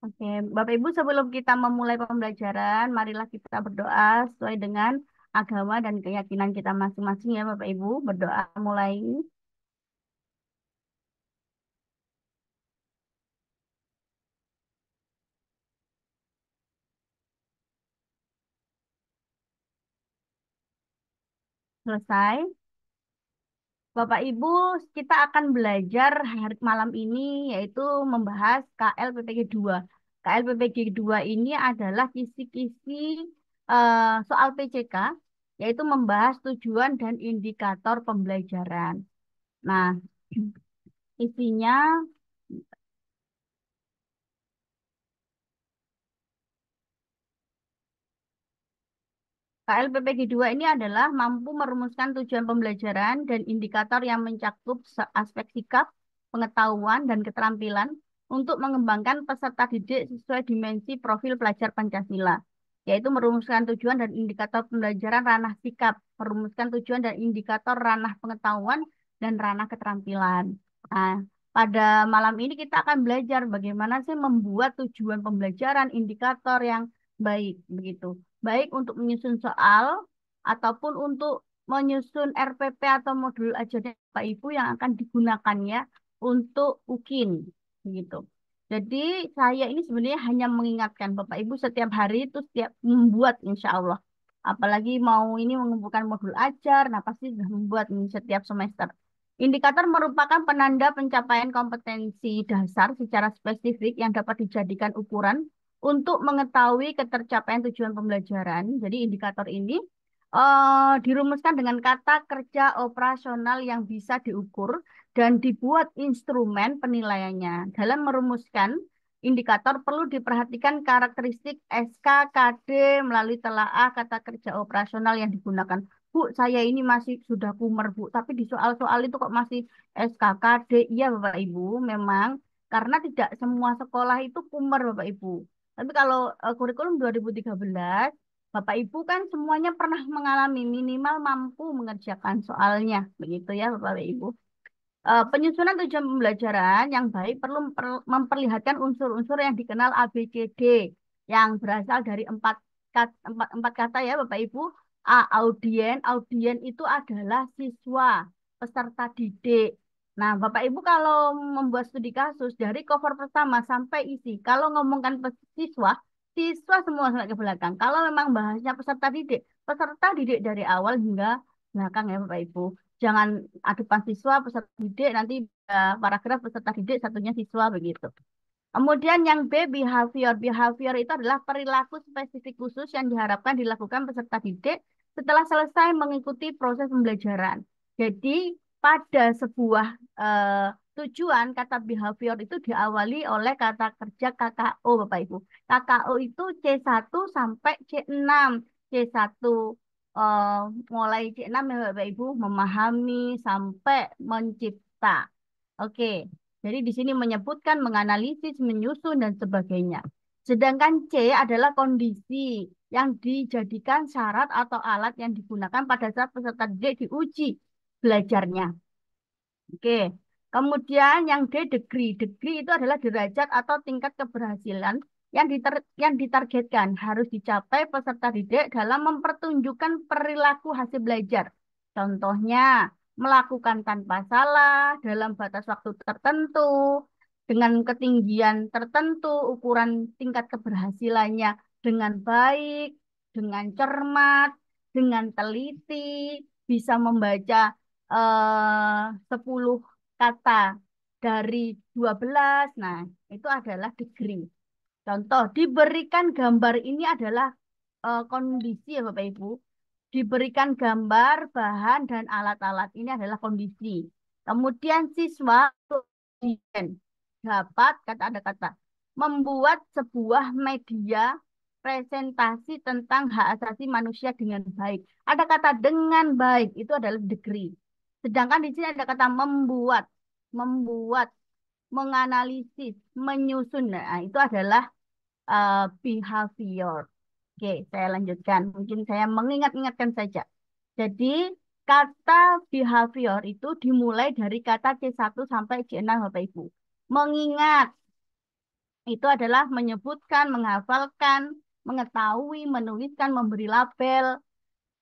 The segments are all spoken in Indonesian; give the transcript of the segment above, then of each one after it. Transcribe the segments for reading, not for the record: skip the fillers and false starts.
Oke, Bapak Ibu, sebelum kita memulai pembelajaran, marilah kita berdoa sesuai dengan agama dan keyakinan kita masing-masing ya, Bapak Ibu. Berdoa mulai. Selesai. Bapak Ibu, kita akan belajar hari malam ini yaitu membahas KLPPG 2. KLPPG 2 ini adalah kisi-kisi soal PCK, yaitu membahas tujuan dan indikator pembelajaran. Nah, isinya KLPPG 2 ini adalah mampu merumuskan tujuan pembelajaran dan indikator yang mencakup aspek sikap, pengetahuan, dan keterampilan untuk mengembangkan peserta didik sesuai dimensi profil pelajar Pancasila, yaitu merumuskan tujuan dan indikator pembelajaran ranah sikap, merumuskan tujuan dan indikator ranah pengetahuan, dan ranah keterampilan. Nah, pada malam ini kita akan belajar bagaimana sih membuat tujuan pembelajaran indikator yang baik, begitu baik untuk menyusun soal ataupun untuk menyusun RPP atau modul ajarnya Bapak Ibu yang akan digunakannya untuk UKIN gitu. Jadi saya ini sebenarnya hanya mengingatkan Bapak Ibu setiap hari itu setiap membuat insya Allah. Apalagi mau ini mengumpulkan modul ajar, nah pasti sudah membuat ini setiap semester. Indikator merupakan penanda pencapaian kompetensi dasar secara spesifik yang dapat dijadikan ukuran untuk mengetahui ketercapaian tujuan pembelajaran. Jadi indikator ini dirumuskan dengan kata kerja operasional yang bisa diukur dan dibuat instrumen penilaiannya. Dalam merumuskan indikator perlu diperhatikan karakteristik SK, KD melalui telaah kata kerja operasional yang digunakan. Bu, saya ini masih sudah kumer, Bu. Tapi di soal-soal itu kok masih SKKD. Iya, Bapak Ibu, memang karena tidak semua sekolah itu kumer, Bapak Ibu. Tapi kalau kurikulum 2013, Bapak Ibu kan semuanya pernah mengalami minimal mampu mengerjakan soalnya. Begitu ya, Bapak Ibu. Penyusunan tujuan pembelajaran yang baik perlu memperlihatkan unsur-unsur yang dikenal ABCD yang berasal dari empat kata ya Bapak Ibu. A, audien. Audien itu adalah siswa, peserta didik. Nah, Bapak Ibu kalau membuat studi kasus dari cover pertama sampai isi, kalau ngomongkan siswa, siswa semua sampai ke belakang. Kalau memang bahasnya peserta didik dari awal hingga belakang ya Bapak Ibu. Jangan depan siswa peserta didik nanti paragraf peserta didik satunya siswa begitu. Kemudian yang B behavior. Behavior itu adalah perilaku spesifik khusus yang diharapkan dilakukan peserta didik setelah selesai mengikuti proses pembelajaran. Jadi pada sebuah tujuan kata behavior itu diawali oleh kata kerja KKO Bapak Ibu. KKO itu C1 sampai C6. C1 eh, mulai C6 ya Bapak Ibu memahami sampai mencipta. Oke. Jadi di sini menyebutkan menganalisis, menyusun, dan sebagainya. Sedangkan C adalah kondisi yang dijadikan syarat atau alat yang digunakan pada saat peserta didik diuji belajarnya. Oke. Kemudian yang D, degree. Degree itu adalah derajat atau tingkat keberhasilan yang ditargetkan harus dicapai peserta didik dalam mempertunjukkan perilaku hasil belajar. Contohnya, melakukan tanpa salah dalam batas waktu tertentu, dengan ketinggian tertentu, ukuran tingkat keberhasilannya dengan baik, dengan cermat, dengan teliti, bisa membaca 10 kata dari 12. Nah, itu adalah degree. Contoh, diberikan gambar ini adalah kondisi ya Bapak Ibu. Diberikan gambar, bahan, dan alat-alat. Ini adalah kondisi. Kemudian siswa dapat, kata ada kata, membuat sebuah media presentasi tentang hak asasi manusia dengan baik. Ada kata dengan baik, itu adalah degree. Sedangkan di sini ada kata membuat, membuat, menganalisis, menyusun. Nah, itu adalah behavior. Oke, saya lanjutkan. Mungkin saya mengingat-ingatkan saja. Jadi, kata behavior itu dimulai dari kata C1 sampai C6, Bapak Ibu. Mengingat, Itu adalah menyebutkan, menghafalkan, mengetahui, menuliskan, memberi label.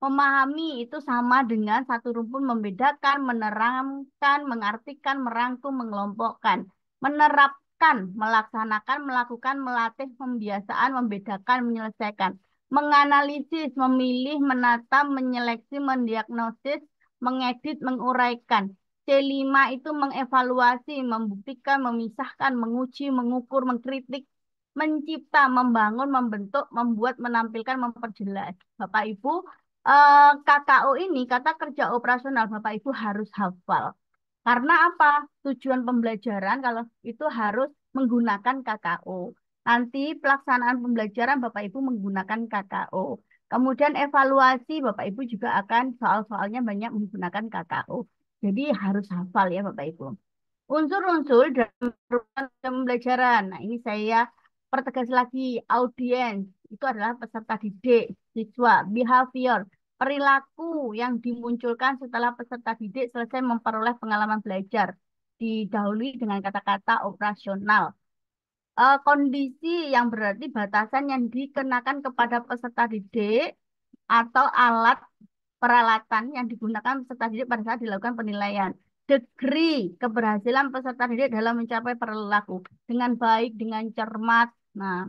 Memahami itu sama dengan satu rumpun membedakan, menerangkan, mengartikan, merangkum, mengelompokkan. Menerapkan, melaksanakan, melakukan, melatih, pembiasaan, membedakan, menyelesaikan. Menganalisis, memilih, menata, menyeleksi, mendiagnosis, mengedit, menguraikan. C5 itu mengevaluasi, membuktikan, memisahkan, menguji, mengukur, mengkritik, mencipta, membangun, membentuk, membuat, menampilkan, memperjelas. Bapak Ibu, KKO ini kata kerja operasional Bapak Ibu harus hafal. Karena apa? Tujuan pembelajaran kalau itu harus menggunakan KKO. Nanti pelaksanaan pembelajaran Bapak Ibu menggunakan KKO. Kemudian evaluasi Bapak Ibu juga akan soal-soalnya banyak menggunakan KKO. Jadi harus hafal ya Bapak Ibu. Unsur-unsur dalam program pembelajaran. Nah, ini saya pertegas lagi. Audiens itu adalah peserta didik, siswa, behavior, perilaku yang dimunculkan setelah peserta didik selesai memperoleh pengalaman belajar. Didahului dengan kata-kata operasional. Kondisi yang berarti batasan yang dikenakan kepada peserta didik atau alat peralatan yang digunakan peserta didik pada saat dilakukan penilaian. Degree keberhasilan peserta didik dalam mencapai perilaku dengan baik, dengan cermat. Nah,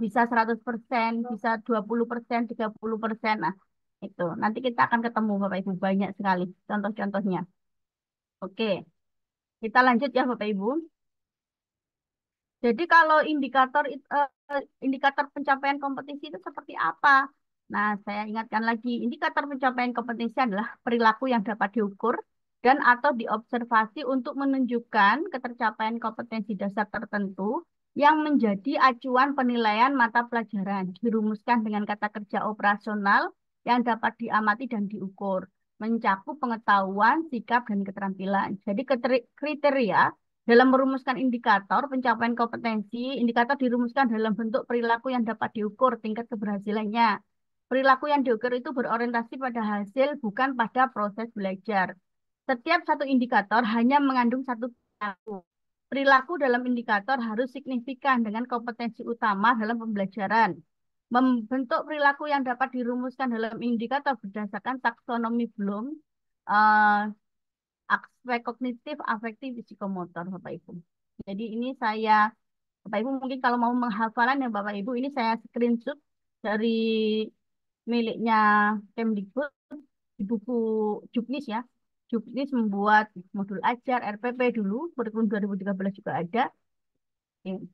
bisa 100%, bisa 20%, 30%. Nah, itu. Nanti kita akan ketemu Bapak Ibu banyak sekali contoh-contohnya. Oke, kita lanjut ya Bapak Ibu. Jadi kalau indikator pencapaian kompetisi itu seperti apa? Nah, saya ingatkan lagi, indikator pencapaian kompetisi adalah perilaku yang dapat diukur dan atau diobservasi untuk menunjukkan ketercapaian kompetensi dasar tertentu yang menjadi acuan penilaian mata pelajaran, dirumuskan dengan kata kerja operasional yang dapat diamati dan diukur, mencakup pengetahuan, sikap, dan keterampilan. Jadi kriteria dalam merumuskan indikator pencapaian kompetensi, indikator dirumuskan dalam bentuk perilaku yang dapat diukur tingkat keberhasilannya. Perilaku yang diukur itu berorientasi pada hasil, bukan pada proses belajar. Setiap satu indikator hanya mengandung satu perilaku. Perilaku dalam indikator harus signifikan dengan kompetensi utama dalam pembelajaran. Membentuk perilaku yang dapat dirumuskan dalam indikator berdasarkan taksonomi Bloom, eh, aspek kognitif, afektif, psikomotor, Bapak Ibu. Jadi ini Bapak Ibu mungkin kalau mau menghafalan ya Bapak Ibu, ini saya screenshot dari miliknya Kemdikbud di buku Juknis ya. Juknis membuat modul ajar RPP dulu, kurikulum 2013 juga ada. Oke.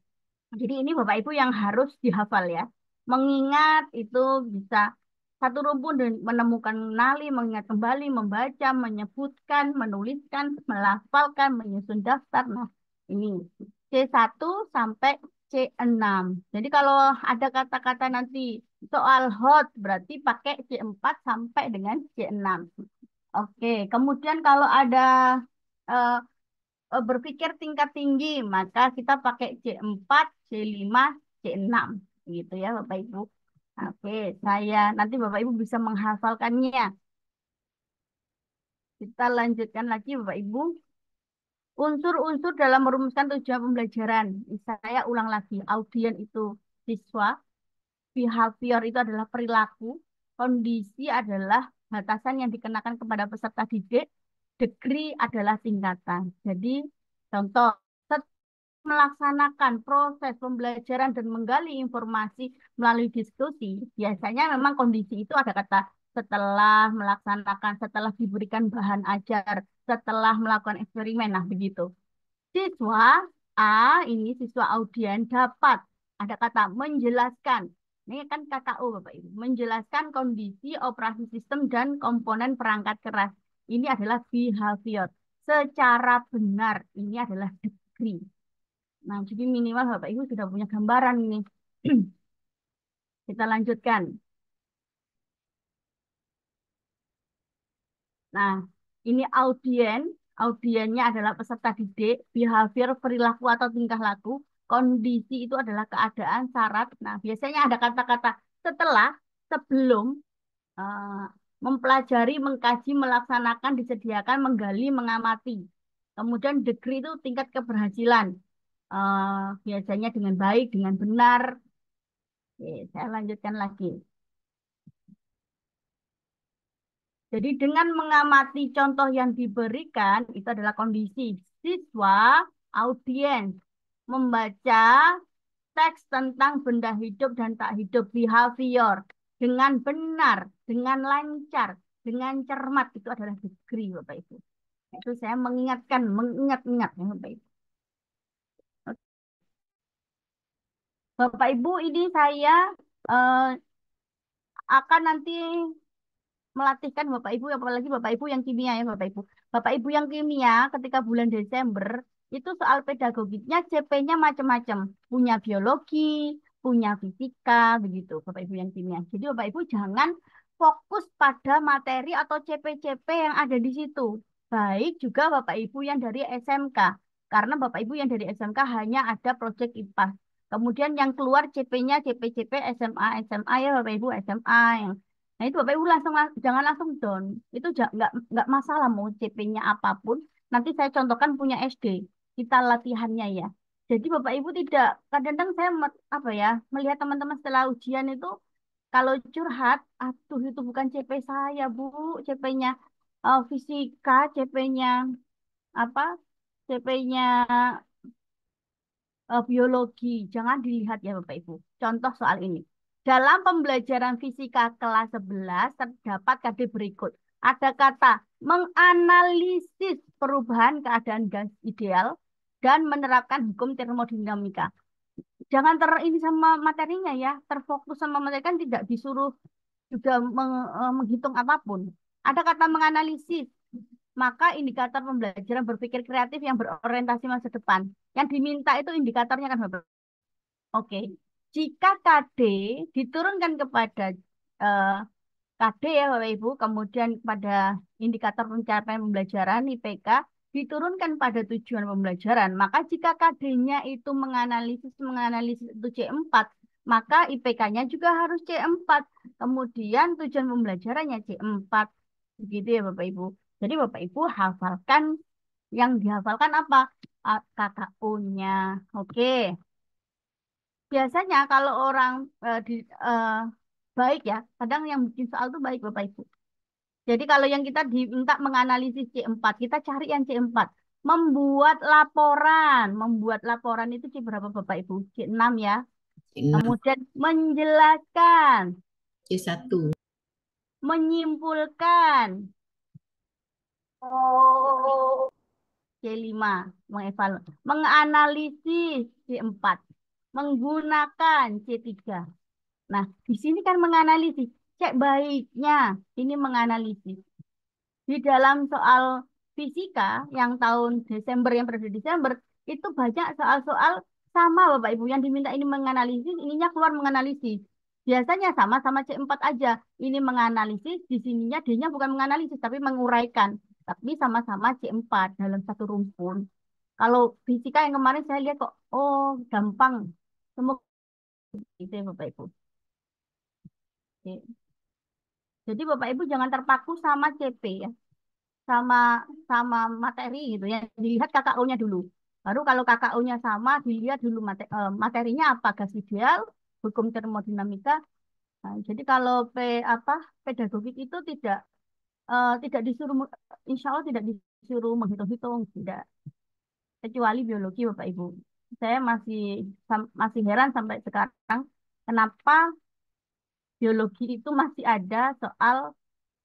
Jadi ini Bapak Ibu yang harus dihafal ya. Mengingat itu bisa satu rumpun dan menemukan nali, mengingat kembali, membaca, menyebutkan, menuliskan, melafalkan, menyusun daftar. Nah, ini C1 sampai C6. Jadi kalau ada kata-kata nanti soal hot berarti pakai C4 sampai dengan C6. Oke, kemudian kalau ada eh, berpikir tingkat tinggi, maka kita pakai C4, C5, C6. Gitu ya Bapak Ibu. Oke, nanti Bapak Ibu bisa menghafalkannya. Kita lanjutkan lagi Bapak Ibu. Unsur-unsur dalam merumuskan tujuan pembelajaran. Saya ulang lagi, audien itu siswa, behavior itu adalah perilaku, kondisi adalah batasan yang dikenakan kepada peserta didik, degree adalah tingkatan. Jadi, contoh, melaksanakan proses pembelajaran dan menggali informasi melalui diskusi, biasanya memang kondisi itu ada kata setelah melaksanakan, setelah diberikan bahan ajar, setelah melakukan eksperimen, nah begitu. Siswa A, ini siswa audien dapat, ada kata menjelaskan. Ini kan KKO Bapak Ibu, menjelaskan kondisi operasi sistem dan komponen perangkat keras. Ini adalah behavior. Secara benar, ini adalah degree. Nah, jadi minimal Bapak Ibu sudah punya gambaran ini. Kita lanjutkan. Nah, ini audiennya adalah peserta didik, behavior, perilaku atau tingkah laku, kondisi itu adalah keadaan, syarat. Nah, biasanya ada kata-kata setelah, sebelum, eh, mempelajari, mengkaji, melaksanakan, disediakan, menggali, mengamati. Kemudian degree itu tingkat keberhasilan. Biasanya dengan baik, dengan benar. Oke, saya lanjutkan lagi. Jadi dengan mengamati contoh yang diberikan, itu adalah kondisi siswa, audiens, membaca teks tentang benda hidup dan tak hidup, behavior, dengan benar, dengan lancar, dengan cermat, itu adalah degree, Bapak Ibu. Itu saya mengingatkan, mengingat-ingat, ya, Bapak Ibu. Bapak Ibu, ini saya eh, akan nanti melatihkan Bapak Ibu, apalagi Bapak Ibu yang kimia ya Bapak Ibu. Bapak Ibu yang kimia ketika bulan Desember itu soal pedagogiknya CP-nya macam-macam. Punya biologi, punya fisika, begitu Bapak Ibu yang kimia. Jadi Bapak Ibu jangan fokus pada materi atau CP-CP yang ada di situ. Baik juga Bapak Ibu yang dari SMK. Karena Bapak Ibu yang dari SMK hanya ada proyek IPA. Kemudian yang keluar CP-nya CP-CP SMA, SMA ya Bapak Ibu SMA yang nah itu Bapak Ibu langsung jangan langsung down. Itu nggak masalah mau CP-nya apapun. Nanti saya contohkan punya SD. Kita latihannya ya. Jadi Bapak Ibu tidak kadang-kadang saya apa ya melihat teman-teman setelah ujian itu kalau curhat, aduh itu bukan CP saya Bu, CP-nya fisika, CP-nya apa? CP-nya biologi. Jangan dilihat ya Bapak Ibu. Contoh soal ini. Dalam pembelajaran fisika kelas 11 terdapat kode berikut. Ada kata menganalisis perubahan keadaan gas ideal dan menerapkan hukum termodinamika. Jangan ini sama materinya ya, terfokus sama materi kan tidak disuruh juga menghitung apapun. Ada kata menganalisis, maka indikator pembelajaran berpikir kreatif yang berorientasi masa depan. Yang diminta itu indikatornya kan Bapak. Oke. Jika KD diturunkan kepada eh, KD ya Bapak Ibu, kemudian pada indikator pencapaian pembelajaran IPK diturunkan pada tujuan pembelajaran, maka jika KD-nya itu menganalisis itu C4, maka IPK-nya juga harus C4. Kemudian tujuan pembelajarannya C4. Begitu ya Bapak Ibu. Jadi Bapak Ibu hafalkan yang dihafalkan apa? KKU-nya. Oke. Biasanya kalau orang eh, baik ya, kadang yang bikin soal tuh baik Bapak Ibu. Jadi kalau yang kita diminta menganalisis C4, kita cari yang C4. Membuat laporan itu C berapa Bapak Ibu? C6 ya. C6, Kemudian menjelaskan, C1, menyimpulkan, C5, menganalisis C4, menggunakan C3. Nah, di sini kan menganalisis. Cek baiknya, ini menganalisis. Di dalam soal fisika yang tahun Desember, yang periode Desember, itu banyak soal-soal sama Bapak Ibu. Yang diminta ini menganalisis, ininya keluar menganalisis. Biasanya sama-sama C4 aja. Ini menganalisis, di sininya D-nya bukan menganalisis, tapi menguraikan. Tapi sama-sama C4 dalam satu rumpun. Kalau fisika yang kemarin saya lihat kok, oh gampang. Semua itu ya Bapak Ibu. Oke. Jadi Bapak Ibu jangan terpaku sama CP ya, sama sama materi gitu ya. Dilihat KKU-nya dulu. Baru kalau KKU-nya sama, dilihat dulu materinya apa, gas ideal, hukum termodinamika. Nah, jadi kalau apa pedagogik itu tidak disuruh, insya Allah tidak disuruh menghitung-hitung, tidak. Kecuali biologi Bapak Ibu. Saya masih heran sampai sekarang kenapa biologi itu masih ada soal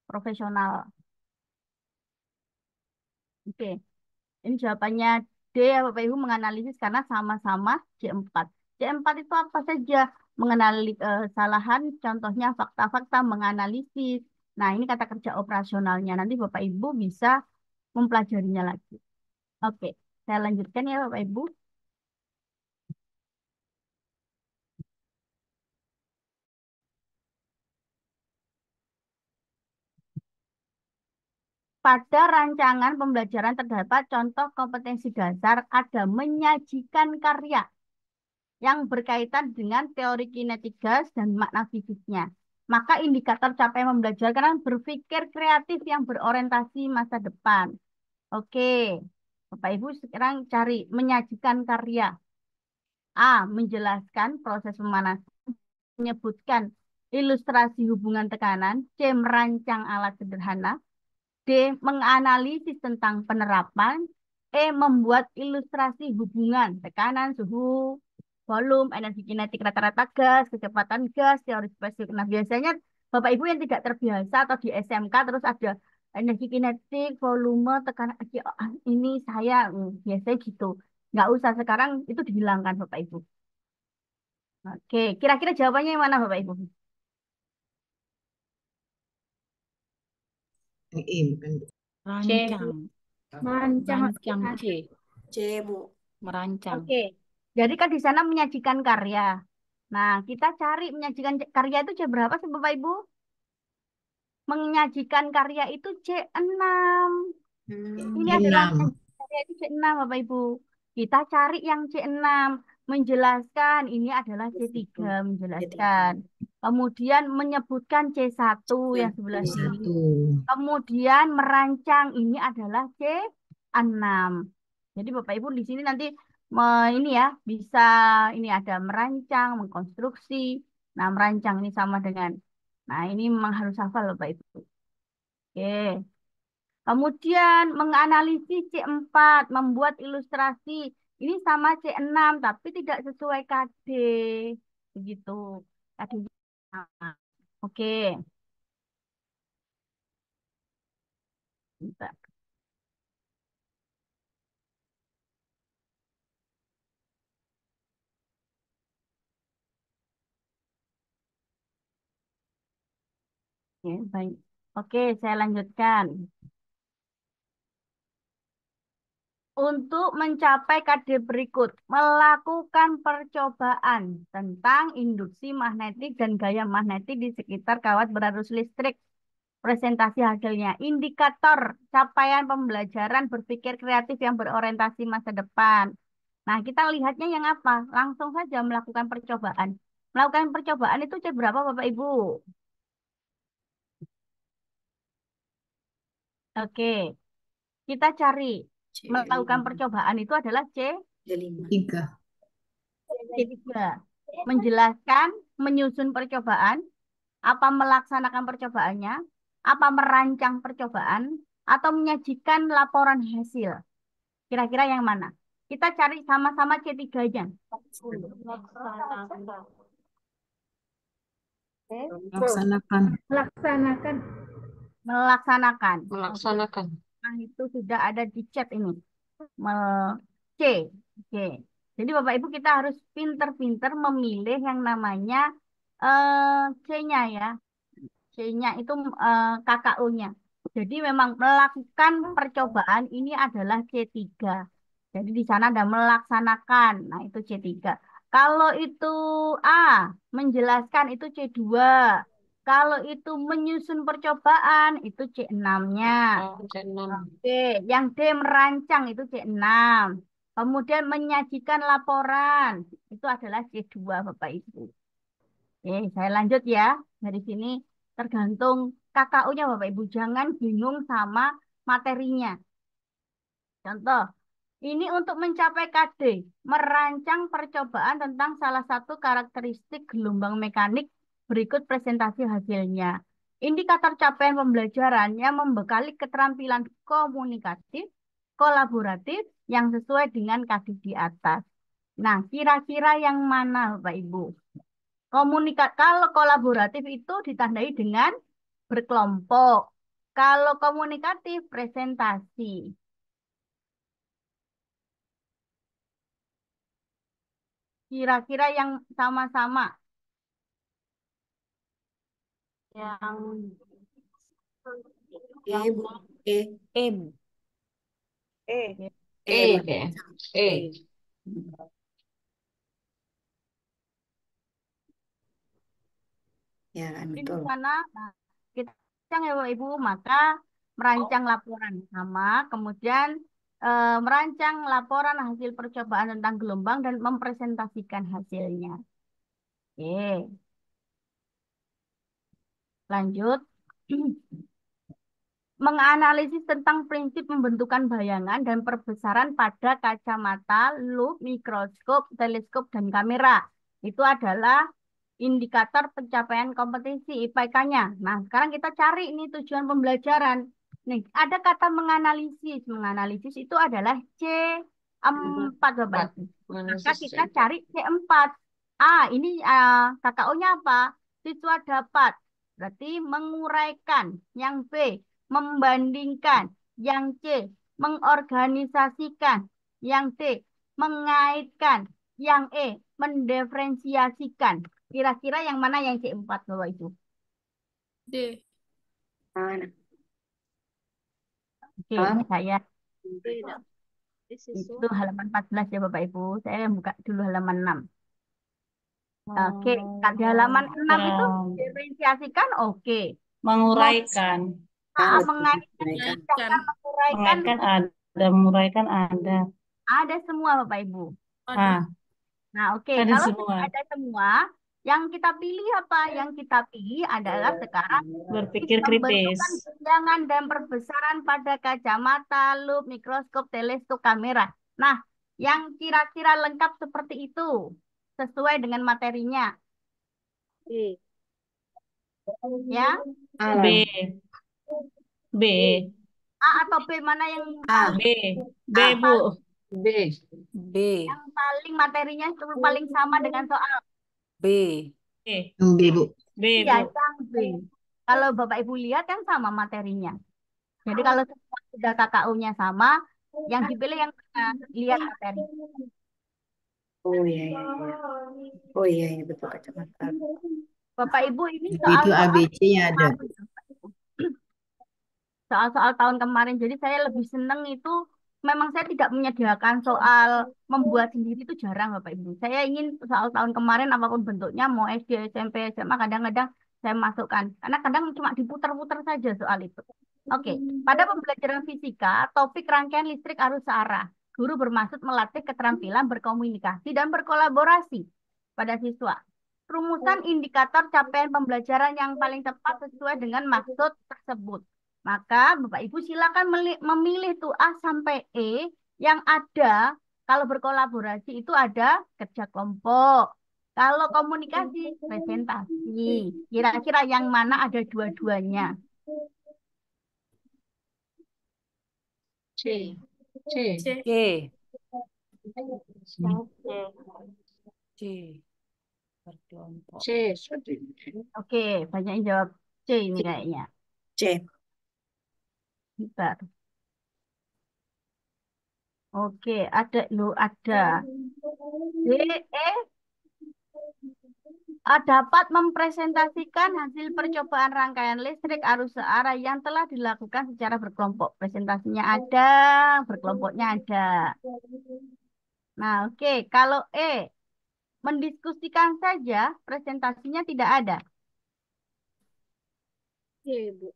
profesional. Oke. Ini jawabannya D ya Bapak Ibu menganalisis karena sama-sama C4. C4 itu apa saja? Mengenali kesalahan, contohnya fakta-fakta, menganalisis. Nah, ini kata kerja operasionalnya. Nanti Bapak Ibu bisa mempelajarinya lagi. Oke, saya lanjutkan ya Bapak Ibu. Pada rancangan pembelajaran terdapat contoh kompetensi dasar ada menyajikan karya yang berkaitan dengan teori kinetik gas dan makna fisiknya. Maka indikator capaian pembelajaran berpikir kreatif yang berorientasi masa depan. Oke, Bapak Ibu sekarang cari menyajikan karya. A. Menjelaskan proses pemanasan, menyebutkan ilustrasi hubungan tekanan. C. Merancang alat sederhana. D. Menganalisis tentang penerapan. E. Membuat ilustrasi hubungan tekanan, suhu, volume, energi kinetik rata-rata gas, kecepatan gas, teori spesifik. Nah, biasanya Bapak Ibu yang tidak terbiasa atau di SMK terus ada energi kinetik, volume, tekanan, ini saya biasanya gitu. Nggak usah sekarang itu dihilangkan Bapak Ibu. Oke, kira-kira jawabannya yang mana Bapak Ibu? bukan. C, Rancang. merancang Rancang latihan. C. C, Bu. Merancang. Oke, jadi kan di sana menyajikan karya. Nah, kita cari menyajikan karya itu C berapa sih Bapak Ibu? Menyajikan karya itu C6. Ini adalah C6. menyajikan karya itu C6 Bapak Ibu. Kita cari yang C6. Menjelaskan, ini adalah C3. Menjelaskan. Kemudian menyebutkan C1 yang sebelah sini. C1. Kemudian merancang, ini adalah C6. Jadi Bapak Ibu di sini nanti ini ya bisa ini ada merancang, mengkonstruksi. Nah, merancang ini sama dengan. Nah, ini memang harus hafal Bapak Ibu. Oke. Kemudian menganalisis C4, membuat ilustrasi. Ini sama C6 tapi tidak sesuai KD. Begitu. KD sama. Oke. Bentar. Oke, baik. Oke, saya lanjutkan. Untuk mencapai KD berikut, melakukan percobaan tentang induksi magnetik dan gaya magnetik di sekitar kawat berarus listrik. Presentasi hasilnya, indikator capaian pembelajaran berpikir kreatif yang berorientasi masa depan. Nah, kita lihatnya yang apa? Langsung saja melakukan percobaan. Melakukan percobaan itu C berapa Bapak Ibu? Oke, kita cari. Melakukan percobaan itu adalah C5. 3. C3. Menjelaskan, menyusun percobaan, apa melaksanakan percobaannya, apa merancang percobaan, atau menyajikan laporan hasil. Kira-kira yang mana? Kita cari sama-sama C3-nya. Laksanakan. Melaksanakan. Melaksanakan. Melaksanakan. Nah, itu sudah ada di chat ini. C. Oke. Jadi Bapak Ibu kita harus pinter-pinter memilih yang namanya C-nya ya. C-nya itu KKU-nya. Jadi memang melakukan percobaan ini adalah C3. Jadi di sana ada melaksanakan. Nah, itu C3. Kalau itu A, menjelaskan itu C2. Kalau itu menyusun percobaan itu C6-nya. Oh, C6. Oke, yang D merancang itu C6. Kemudian menyajikan laporan itu adalah C2 Bapak Ibu. Oke, saya lanjut ya. Dari sini tergantung KKU-nya Bapak Ibu. Jangan bingung sama materinya. Contoh, ini untuk mencapai KD, merancang percobaan tentang salah satu karakteristik gelombang mekanik berikut presentasi hasilnya. Indikator capaian pembelajaran yang membekali keterampilan komunikatif, kolaboratif yang sesuai dengan KD di atas. Nah, kira-kira yang mana Bapak Ibu? Kalau kolaboratif itu ditandai dengan berkelompok. Kalau komunikatif, presentasi. Kira-kira yang sama-sama. Yang E, Bu. E. M. Oke. E. E. kayak. E. Ya kan, Jadi di betul. sana nah, kita rancang ya Bapak Ibu, maka merancang laporan sama, kemudian merancang laporan hasil percobaan tentang gelombang dan mempresentasikan hasilnya. Oke, lanjut. menganalisis tentang prinsip pembentukan bayangan dan perbesaran pada kacamata, lup, mikroskop, teleskop, dan kamera. Itu adalah indikator pencapaian kompetensi IPK-nya. Nah, sekarang kita cari ini tujuan pembelajaran. Nih, ada kata menganalisis. Menganalisis itu adalah C4, Bapak Empat. Ibu. Maka Analisis kita C4. cari C4. Ini KKO-nya apa? Siswa dapat. Berarti menguraikan. Yang B, membandingkan. Yang C, mengorganisasikan. Yang D, mengaitkan. Yang E, mendiferensiasikan. Kira-kira yang mana yang C4, Bapak Ibu? D. Mana? Oke, Kamu? saya Tidak. itu halaman 14 ya Bapak Ibu. Saya buka dulu halaman 6. Oke, di halaman 6 itu diferensiasikan oke. Menguraikan. Mengaitkan, Menaikkan. sedangkan menguraikan Menguraikan ada. Menguraikan ada. ada semua Bapak Ibu. Ah, Nah, oke, ada kalau semua. sudah ada semua, yang kita pilih apa? Yang kita pilih adalah sekarang Berpikir kritis. pembentukan bayangan dan perbesaran pada kacamata, lup, mikroskop, teleskop, kamera. Nah, yang kira-kira lengkap seperti itu, sesuai dengan materinya, ya. B. B. A atau B, mana yang A. B. B, Bu. B. B. yang paling materinya itu paling sama dengan soal? B. B. B, Bu. B, Iya, Bu. yang B. Kalau Bapak Ibu lihat kan sama materinya. Jadi kalau semua sudah KKU-nya sama, yang dipilih yang mana? Lihat materi. Oh iya, iya, iya. Oh iya, iya betul kacamata. Bapak Ibu ini Itu soal-soal ABC-nya ada. soal-soal tahun kemarin. Jadi saya lebih seneng itu memang saya tidak menyediakan soal membuat sendiri, itu jarang Bapak Ibu. Saya ingin soal tahun kemarin apapun bentuknya, mau SD, SMP, SMA, kadang-kadang saya masukkan. Karena kadang cuma diputar-putar saja soal itu. Oke, pada pembelajaran fisika, topik rangkaian listrik arus searah. Guru bermaksud melatih keterampilan berkomunikasi dan berkolaborasi pada siswa. Rumusan indikator capaian pembelajaran yang paling tepat sesuai dengan maksud tersebut. Maka Bapak Ibu silakan memilih tuh A sampai E yang ada. Kalau berkolaborasi itu ada kerja kelompok. Kalau komunikasi, presentasi. Kira-kira yang mana ada dua-duanya? C. C. C. C. Berkelompok. C. Oke, banyak yang jawab C ini kayaknya. C. Bentar. Oke, ada lo ada. D, E, dapat mempresentasikan hasil percobaan rangkaian listrik arus searah yang telah dilakukan secara berkelompok. Presentasinya ada, berkelompoknya ada. Nah, oke. Kalau E, mendiskusikan saja, presentasinya tidak ada. C, Bu.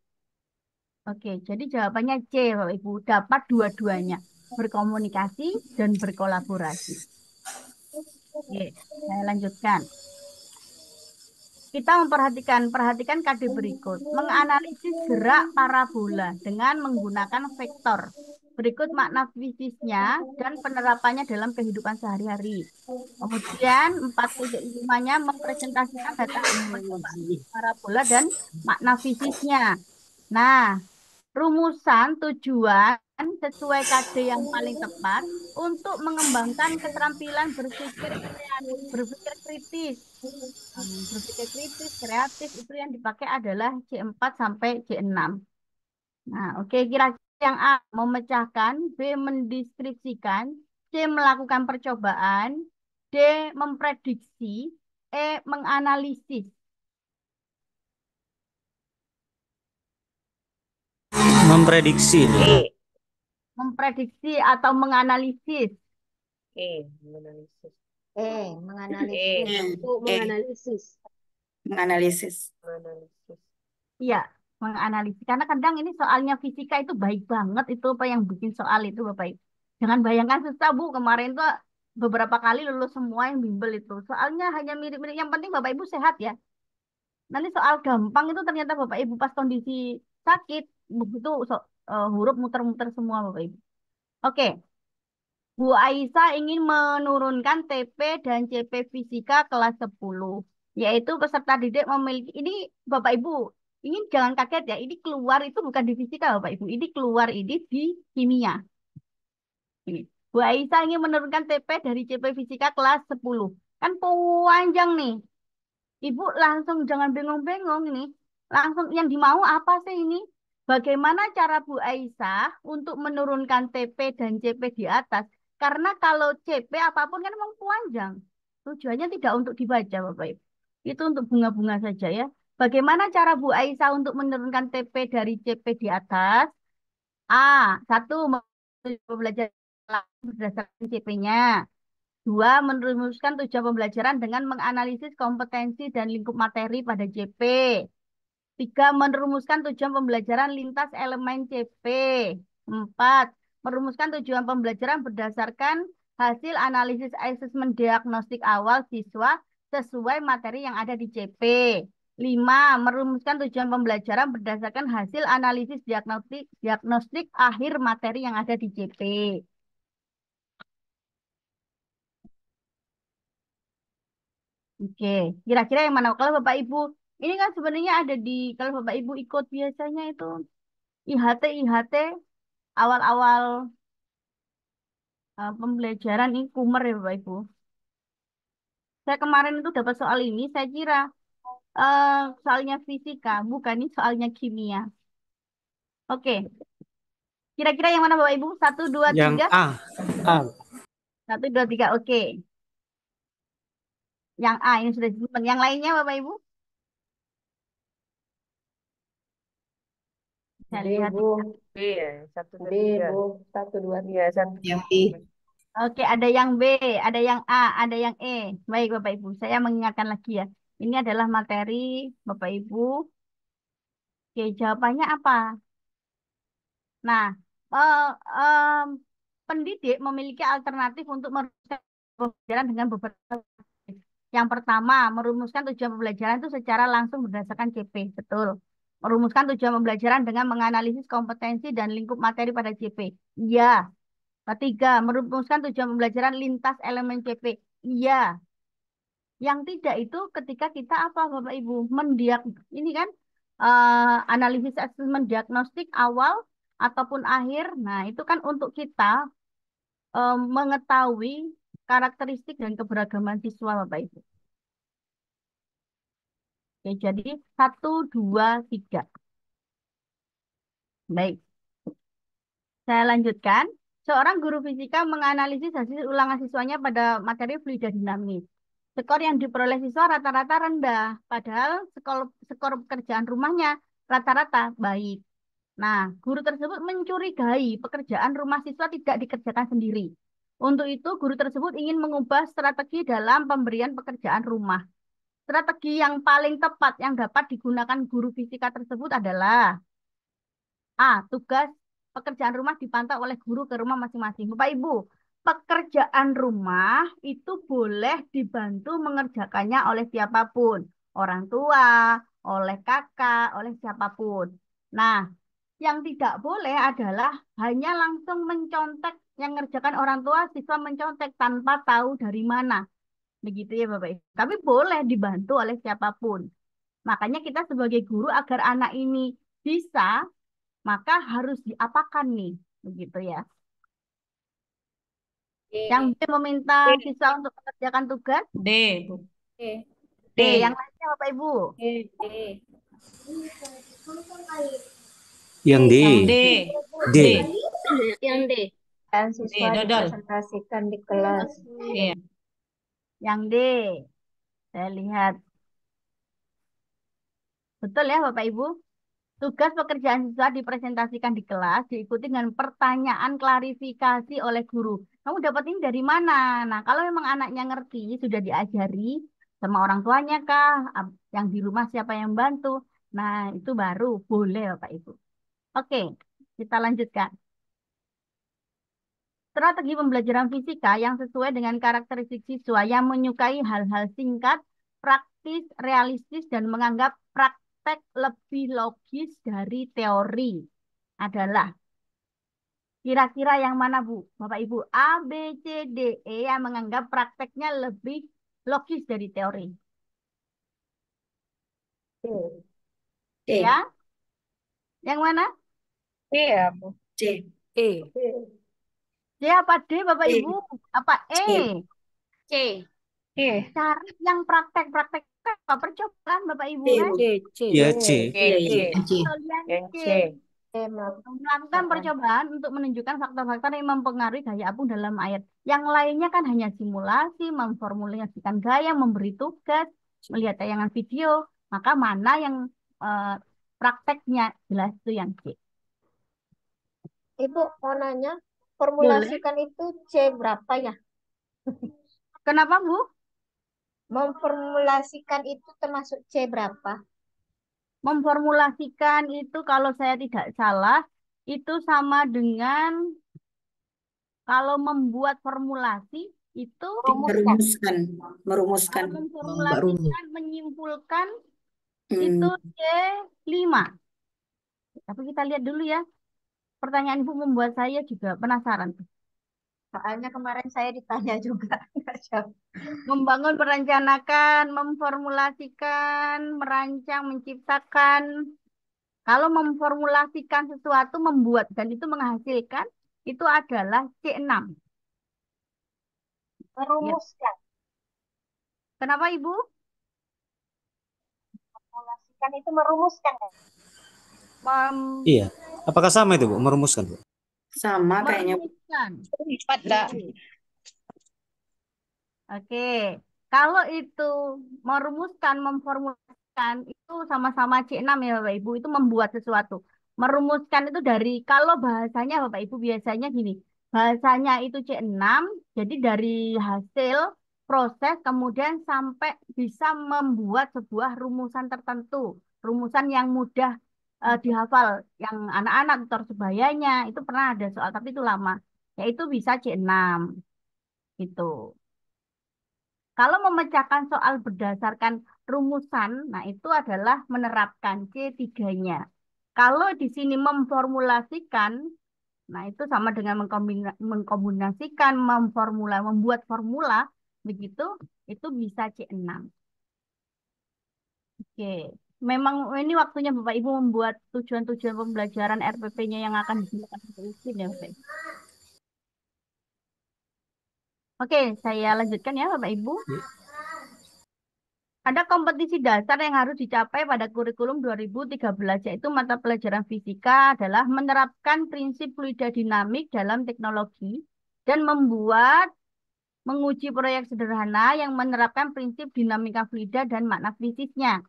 Oke, jadi jawabannya C, Bapak Ibu. Dapat dua-duanya, berkomunikasi dan berkolaborasi. Oke, saya lanjutkan. Kita perhatikan KD berikut. Menganalisis gerak parabola dengan menggunakan vektor. Berikut makna fisisnya dan penerapannya dalam kehidupan sehari-hari. Kemudian 4.5-nya mempresentasikan data parabola dan makna fisisnya. Nah, rumusan tujuan sesuai KD yang paling tepat untuk mengembangkan keterampilan berpikir kritis. Berpikir kritis, kreatif, itu yang dipakai adalah C4 sampai C6. Nah, oke, kira-kira yang A, memecahkan, B, mendeskripsikan, C, melakukan percobaan, D, memprediksi, E, menganalisis. Memprediksi. Memprediksi atau menganalisis. Menganalisis. Untuk menganalisis. Menganalisis. Iya, menganalisis. Karena kadang ini soalnya fisika itu baik banget itu apa yang bikin soal itu Bapak Ibu. Jangan bayangkan susah Bu, kemarin tuh beberapa kali lulus semua yang bimbel itu. Soalnya hanya mirip-mirip, yang penting Bapak Ibu sehat ya. Nanti soal gampang itu ternyata Bapak Ibu pas kondisi sakit, itu huruf muter-muter semua Bapak Ibu. Oke, Bu Aisyah ingin menurunkan TP dan CP fisika kelas 10, yaitu peserta didik memiliki, ini Bapak Ibu, ini jangan kaget ya, ini keluar itu bukan di fisika Bapak Ibu, ini keluar ini di kimia. Ini. Bu Aisyah ingin menurunkan TP dari CP fisika kelas 10. Kan panjang nih. Ibu langsung jangan bengong-bengong ini. Langsung yang dimau apa sih ini? Bagaimana cara Bu Aisyah untuk menurunkan TP dan CP di atas? Karena kalau CP apapun kan memang panjang. Tujuannya tidak untuk dibaca, Bapak Ibu. Itu untuk bunga-bunga saja ya. Bagaimana cara Bu Aisyah untuk menurunkan TP dari CP di atas? A. Satu, belajar berdasarkan CP-nya. Dua, merumuskan tujuan pembelajaran dengan menganalisis kompetensi dan lingkup materi pada CP. Tiga, merumuskan tujuan pembelajaran lintas elemen CP. Empat, merumuskan tujuan pembelajaran berdasarkan hasil analisis asesmen diagnostik awal siswa sesuai materi yang ada di CP. Lima, merumuskan tujuan pembelajaran berdasarkan hasil analisis diagnostik akhir materi yang ada di CP. Oke, kira-kira yang mana? Kalau Bapak Ibu, ini kan sebenarnya ada di, kalau Bapak Ibu ikut biasanya itu IHT awal-awal pembelajaran ini kumer ya Bapak Ibu. Saya kemarin itu dapat soal ini, saya kira soalnya fisika, bukan ini soalnya kimia. Oke, kira-kira yang mana Bapak Ibu? Satu, dua, Yang tiga. A. A. Satu, dua, tiga. Oke. Yang A ini sudah disebutkan. Yang lainnya Bapak Ibu? Saya B, lihat. Bu. B ya, 1, 2, B, 3. Bu. 1, 2, Iya, 1. Yang B. Oke, ada yang B, ada yang A, ada yang E. Baik, Bapak Ibu. Saya mengingatkan lagi ya. Ini adalah materi Bapak Ibu. Oke, jawabannya apa? Nah, eh, em, pendidik memiliki alternatif untuk merumuskan pembelajaran dengan beberapa. Yang pertama, merumuskan tujuan pembelajaran itu secara langsung berdasarkan CP. Betul. Merumuskan tujuan pembelajaran dengan menganalisis kompetensi dan lingkup materi pada CP. Iya. Ketiga, merumuskan tujuan pembelajaran lintas elemen CP. Iya. Yang tidak itu ketika kita apa Bapak Ibu? Ini kan analisis asesmen diagnostik awal ataupun akhir. Nah, itu kan untuk kita mengetahui karakteristik dan keberagaman siswa Bapak Ibu. Oke, jadi 1, 2, 3. Baik, saya lanjutkan. Seorang guru fisika menganalisis hasil ulangan siswanya pada materi fluida dinamis. Skor yang diperoleh siswa rata-rata rendah, padahal skor pekerjaan rumahnya rata-rata baik. Nah, guru tersebut mencurigai pekerjaan rumah siswa tidak dikerjakan sendiri. Untuk itu, guru tersebut ingin mengubah strategi dalam pemberian pekerjaan rumah. Strategi yang paling tepat yang dapat digunakan guru fisika tersebut adalah A. Tugas pekerjaan rumah dipantau oleh guru ke rumah masing-masing. Bapak Ibu, pekerjaan rumah itu boleh dibantu mengerjakannya oleh siapapun. Orang tua, oleh kakak, oleh siapapun. Nah, yang tidak boleh adalah hanya langsung mencontek yang mengerjakan orang tua, siswa mencontek tanpa tahu dari mana. Begitu ya Bapak Ibu. Tapi boleh dibantu oleh siapapun. Makanya kita sebagai guru agar anak ini bisa, maka harus diapakan nih. Begitu ya. Yang B meminta siswa untuk mengerjakan tugas. D, Bu. D. D. Yang lainnya Bapak Ibu. D. D. Yang D. D. D. Yang D. Dan siswa dodol. dipresentasikan di kelas. Iya. Yang D. Saya lihat. Betul ya Bapak Ibu? Tugas pekerjaan siswa dipresentasikan di kelas, diikuti dengan pertanyaan klarifikasi oleh guru. Kamu dapat ini dari mana? Nah, kalau memang anaknya ngerti, sudah diajari sama orang tuanya kah? Yang di rumah siapa yang bantu? Nah, itu baru boleh Bapak Ibu. Oke, kita lanjutkan. Strategi pembelajaran fisika yang sesuai dengan karakteristik siswa yang menyukai hal-hal singkat, praktis, realistis, dan menganggap praktek lebih logis dari teori. adalah kira-kira yang mana, Bu? Bapak Ibu, A, B, C, D, E yang menganggap prakteknya lebih logis dari teori. C. Ya, yang mana? C ya, Bu. C. E. C apa D, Bapak C. Ibu? Apa E? C. C. Cari yang praktek-praktek apa percobaan, Bapak Ibu C, kan? Bu. C. Ya, C. Iya, iya. C. Kalian Yang C. C. Melakukan percobaan untuk menunjukkan faktor-faktor yang mempengaruhi gaya apung dalam air. Yang lainnya kan hanya simulasi, memformulasikan gaya, memberi tugas, melihat tayangan video. Maka mana yang prakteknya jelas itu yang C. Ibu mau nanya, Boleh. formulasikan itu C berapa ya? Kenapa, Bu? Memformulasikan itu termasuk C berapa? Memformulasikan itu kalau saya tidak salah, itu sama dengan kalau membuat formulasi itu Merumuskan. kalau Merumuskan. Membuat rumus. memformulasikan, menyimpulkan itu C5. Tapi kita lihat dulu ya. Pertanyaan Ibu membuat saya juga penasaran. Soalnya kemarin saya ditanya juga. Nggak jawab. Membangun, merencanakan, memformulasikan, merancang, menciptakan. Kalau memformulasikan sesuatu, membuat, dan itu menghasilkan, itu adalah C6. Ya. Merumuskan. Kenapa, Ibu? Memformulasikan itu merumuskan. Mem- Iya. Apakah sama itu, Bu? Merumuskan, Bu? Sama kayaknya. merumuskan. Empat dah. Oke. Kalau itu merumuskan, memformulasikan, itu sama-sama C6 ya Bapak Ibu. Itu membuat sesuatu. Merumuskan itu dari, kalau bahasanya Bapak Ibu biasanya gini. Bahasanya itu C6, jadi dari hasil proses kemudian sampai bisa membuat sebuah rumusan tertentu. Rumusan yang mudah dihafal. Yang anak-anak tutor sebayanya, itu pernah ada soal, tapi itu lama. Yaitu bisa C6. Gitu. Kalau memecahkan soal berdasarkan rumusan, nah itu adalah menerapkan C3-nya. Kalau di sini memformulasikan, nah itu sama dengan mengkombinasikan, membuat formula, begitu, itu bisa C6. Oke. Memang ini waktunya Bapak Ibu membuat tujuan-tujuan pembelajaran RPP-nya yang akan digunakan untuk ujian ya Bapak Ibu. Oke, saya lanjutkan ya Bapak Ibu. Ada kompetisi dasar yang harus dicapai pada kurikulum 2013, yaitu mata pelajaran fisika adalah menerapkan prinsip fluida dinamik dalam teknologi dan menguji proyek sederhana yang menerapkan prinsip dinamika fluida dan makna fisiknya.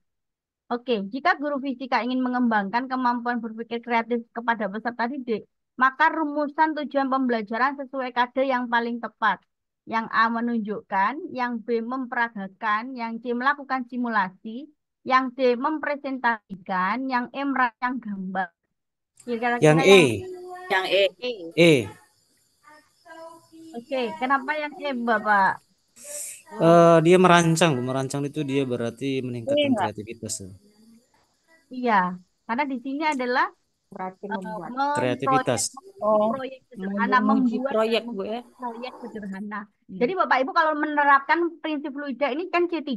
Oke, jika guru fisika ingin mengembangkan kemampuan berpikir kreatif kepada peserta didik, maka rumusan tujuan pembelajaran sesuai kade yang paling tepat. Yang A menunjukkan, yang B memperagakan, yang C melakukan simulasi, yang D mempresentasikan, yang E merancang gambar. Kira-kira Yang E. Yang E. E. Oke, kenapa yang E, Bapak? Dia merancang, Bu. Merancang itu dia berarti meningkatkan Enggak. kreativitas. Iya, karena di sini adalah Berarti membuat. Kreativitas. proyek sederhana, Menguji membuat proyek, dan Bu ya. membuat proyek sederhana. Jadi Bapak Ibu kalau menerapkan prinsip fluida ini kan C3.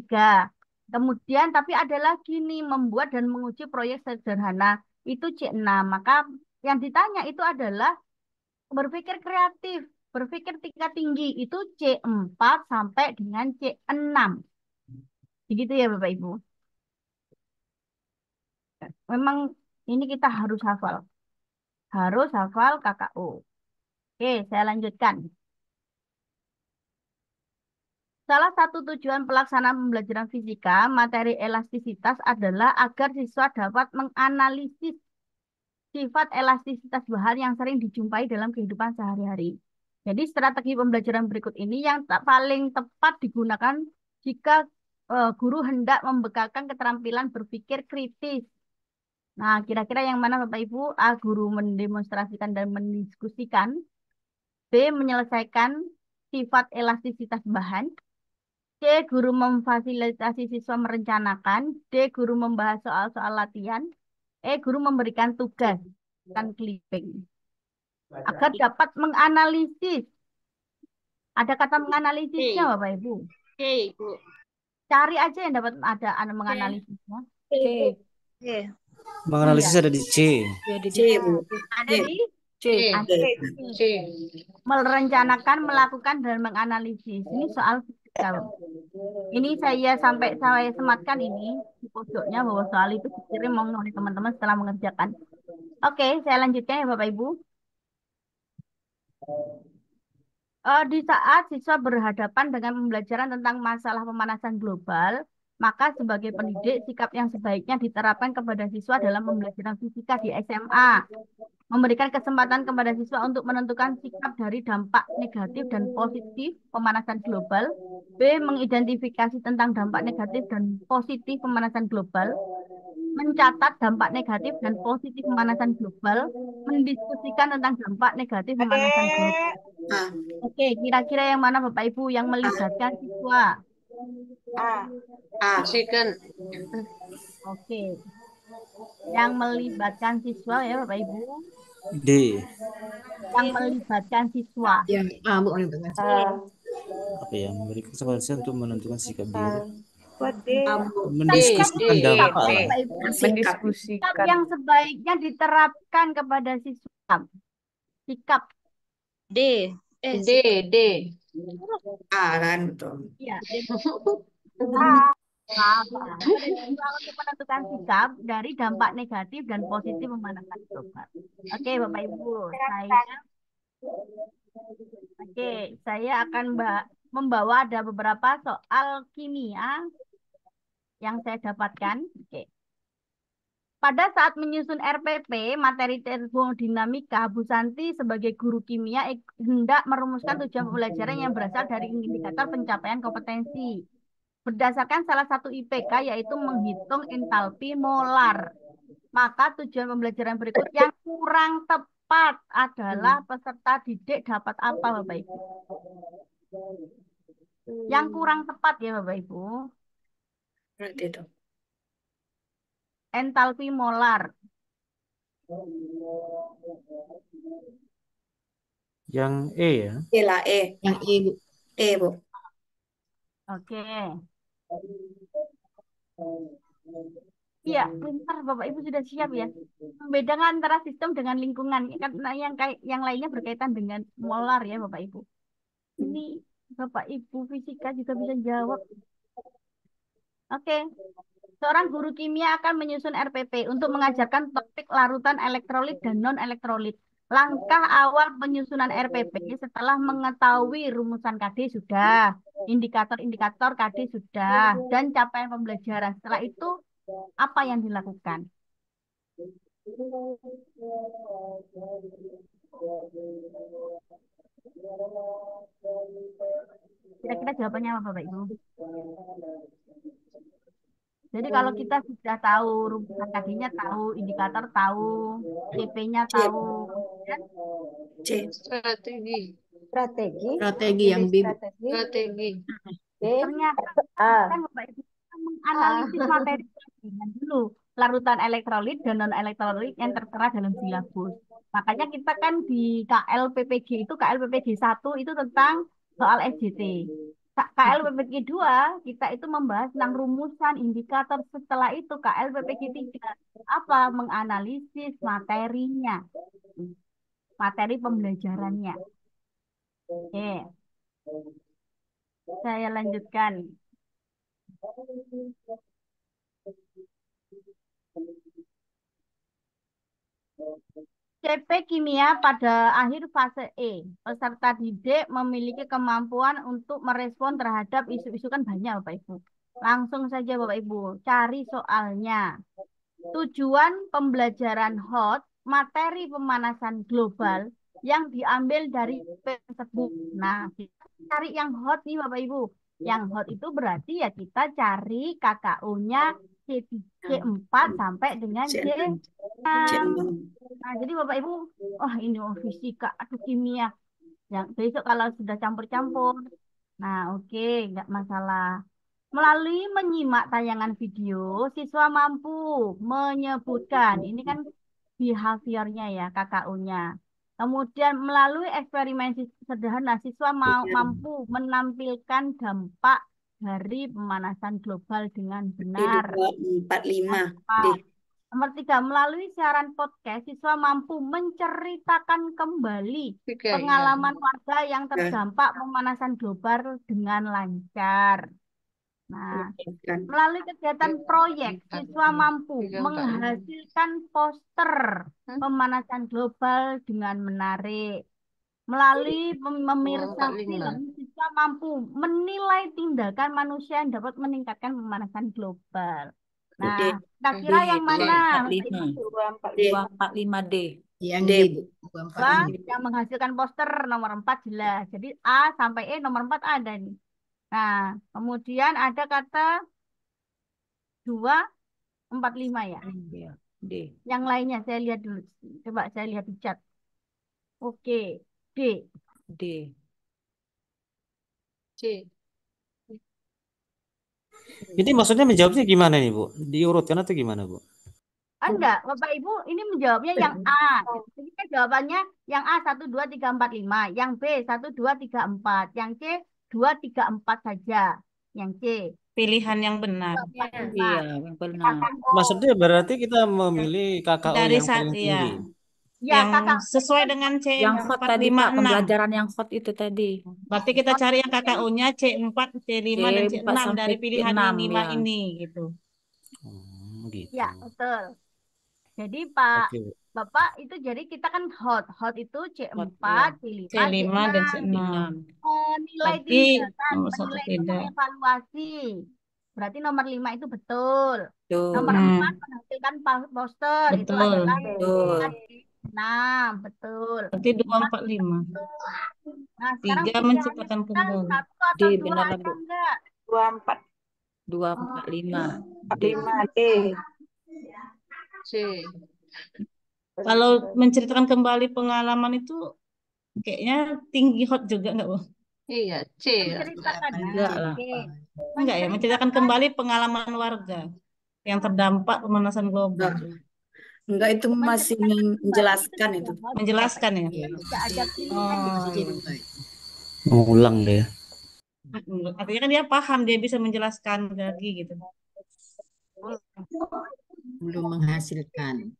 Kemudian tapi ada lagi nih membuat dan menguji proyek sederhana itu C6. Maka yang ditanya itu adalah berpikir kreatif, berpikir tingkat tinggi itu C4 sampai dengan C6. Begitu ya Bapak Ibu. Memang ini kita harus hafal. Harus hafal KKU. Oke, saya lanjutkan. Salah satu tujuan pelaksanaan pembelajaran fisika materi elastisitas adalah agar siswa dapat menganalisis sifat elastisitas bahan yang sering dijumpai dalam kehidupan sehari-hari. Jadi strategi pembelajaran berikut ini yang paling tepat digunakan jika guru hendak membekalkan keterampilan berpikir kritis. Nah, kira-kira yang mana Bapak Ibu? A. Guru mendemonstrasikan dan mendiskusikan. B. Menyelesaikan sifat elastisitas bahan. C. Guru memfasilitasi siswa merencanakan. D. Guru membahas soal-soal latihan. E. Guru memberikan tugas. dan clipping. Agar dapat menganalisis. Ada kata menganalisisnya, Bapak Ibu. Ibu. Cari aja yang dapat ada menganalisisnya. Menganalisis ada di C. C, Bu. Ada di C. ada C. merencanakan, melakukan, dan menganalisis. Ini soal fisika. Ini saya sematkan ini di pojoknya bahwa soal itu dikirim oleh teman-teman setelah mengerjakan. Oke, saya lanjutkan ya Bapak Ibu. Di saat siswa berhadapan dengan pembelajaran tentang masalah pemanasan global, maka sebagai pendidik sikap yang sebaiknya diterapkan kepada siswa dalam pembelajaran fisika di SMA. Memberikan kesempatan kepada siswa untuk menentukan sikap dari dampak negatif dan positif pemanasan global. B. Mengidentifikasi tentang dampak negatif dan positif pemanasan global. Mencatat dampak negatif dan positif pemanasan global. Mendiskusikan tentang dampak negatif pemanasan global. A. Oke, kira-kira yang mana Bapak Ibu yang melibatkan siswa? A. Second. Oke. Yang melibatkan siswa ya Bapak Ibu. D. Yang melibatkan siswa. Yang A, Bu, melibatkan. Apa ya? Memberi kesempatan untuk menentukan sikap dia. A, Bu. Mendiskusikan Sikap dampak apa, lah. Bapak Ibu? Sikap Mendiskusikan. yang sebaiknya diterapkan kepada siswa. Sikap. D. D. A kan, betul. Iya. Salah. Kepada siswa untuk menentukan sikap dari dampak negatif dan positif pemanasan global. Oke, Bapak Ibu, saya akan membawa ada beberapa soal kimia yang saya dapatkan. Oke. Pada saat menyusun RPP, materi termodinamika, Bu Santi sebagai guru kimia hendak merumuskan tujuan pembelajaran yang berasal dari indikator pencapaian kompetensi. Berdasarkan salah satu IPK, yaitu menghitung entalpi molar. Maka tujuan pembelajaran berikut yang kurang tepat adalah peserta didik dapat apa, Bapak Ibu? Yang kurang tepat ya, Bapak Ibu. Berarti itu. Entalpi molar. Yang E ya. E lah, E. Yang E, Bu. E, Bu. Oke. Iya, bentar Bapak Ibu sudah siap ya. Membedakan antara sistem dengan lingkungan. Karena yang lainnya berkaitan dengan molar ya Bapak Ibu. Ini Bapak Ibu fisika juga bisa jawab. Oke. Seorang guru kimia akan menyusun RPP untuk mengajarkan topik larutan elektrolit dan non-elektrolit. Langkah awal penyusunan RPP setelah mengetahui rumusan KD sudah, indikator-indikator KD sudah, dan capaian pembelajaran. Setelah itu, apa yang dilakukan? Kira-kira jawabannya apa, Bapak Ibu? Jadi kalau kita sudah tahu rumusan KD-nya, tahu indikator, tahu CP-nya, tahu, kemudian C. Strategi. Strategi yang B, Bu. Strategi. ternyata kan Bapak Ibu kita menganalisis materi dengan dulu larutan elektrolit dan non elektrolit yang tertera dalam silabus. Makanya kita kan di KLPPG itu KLPPG 1 itu tentang soal SJT. KLPPG 2 kita itu membahas tentang rumusan indikator, setelah itu KLPPG 3 apa? Menganalisis materinya. Materi pembelajarannya. Oke. Saya lanjutkan. CP kimia pada akhir fase E. Peserta didik memiliki kemampuan untuk merespon terhadap isu-isu, kan banyak Bapak Ibu. Langsung saja Bapak Ibu, cari soalnya. Tujuan pembelajaran HOT, materi pemanasan global yang diambil dari tersebut. Nah, kita cari yang HOT nih Bapak Ibu. Yang HOT itu berarti ya kita cari KKU-nya C4 sampai dengan C6. Nah, jadi Bapak Ibu, ini fisika, aduh kimia. Yang besok kalau sudah campur-campur. Nah, oke, nggak masalah. Melalui menyimak tayangan video, siswa mampu menyebutkan, ini kan behaviornya ya, KKU-nya. Kemudian melalui eksperimen sederhana, siswa mampu menampilkan dampak dari pemanasan global dengan Di benar. 245 Nah, deh. nomor 3, melalui siaran podcast, siswa mampu menceritakan kembali Tiga ya. pengalaman warga yang Ya, terdampak pemanasan global dengan lancar. Nah, kan. melalui kegiatan proyek, Empat. siswa mampu 345. menghasilkan poster Hah? pemanasan global dengan menarik. Melalui memirsa 245. film, siswa mampu menilai tindakan manusia yang dapat meningkatkan pemanasan global. D. Nah, kira-kira yang mana? Bapak 245. Ibu? 245. D. Yang D, D. Bu. Dua, 245. yang menghasilkan poster nomor 4 jelas. Jadi A sampai E nomor 4 ada nih. Nah, kemudian ada kata 245 ya. Iya, D. Yang lainnya saya lihat dulu. Coba saya lihat di chat. Oke, D. D. C. Ini maksudnya menjawabnya gimana nih, Bu? Diurutkan atau gimana, Bu? Enggak, Bapak Ibu ini menjawabnya yang A. Jadi kan jawabannya yang A 1, 2, 3, 4, 5. Yang B 1, 2, 3, 4. Yang C 2, 3, 4 saja. Yang C Pilihan yang benar. 4, 5. Iya, yang benar. Maksudnya berarti kita memilih KKO Dari yang paling saat tinggi. ya, Ya, yang kakak. sesuai dengan Yang hot tadi, Pak, C456. pembelajaran yang hot itu tadi. Berarti kita cari yang KKU-nya C4, C5, dan C4 C6 sampai dari pilihan C6, yang 5 ya. ini gitu. Gitu. Ya, betul. Jadi Pak Oke, Bu. Bapak itu jadi kita kan hot. Hot itu C4, Hot, C5, C5 dan C6. C6. Menilai Tapi tindakan, nomor 1 menilai itu tidak. mengevaluasi. Berarti nomor 5 itu betul. Tuh, Nomor Hmm, 4 menghasilkan poster itu betul. adalah betul. C6, betul. Berarti 245. Nah, sekarang 3 pilihannya menciptakan kita kembali. satu D, atau dua benar, ada Bu. enggak? 24. 245. D. 45D. C. Kalau menceritakan kembali pengalaman itu kayaknya tinggi hot juga enggak, Bu? Iya, C. Menceritakan. Enggak lah. Oke. Enggak ya, menceritakan kembali pengalaman warga yang terdampak pemanasan global. Enggak, itu masih Menceritakan kembali itu menjelaskan itu. tidak hot. Menjelaskan ya? Iya. Tidak ada pilihan. Oh, C dua. Mengulang deh. artinya kan dia paham, dia bisa menjelaskan lagi gitu. Belum menghasilkan.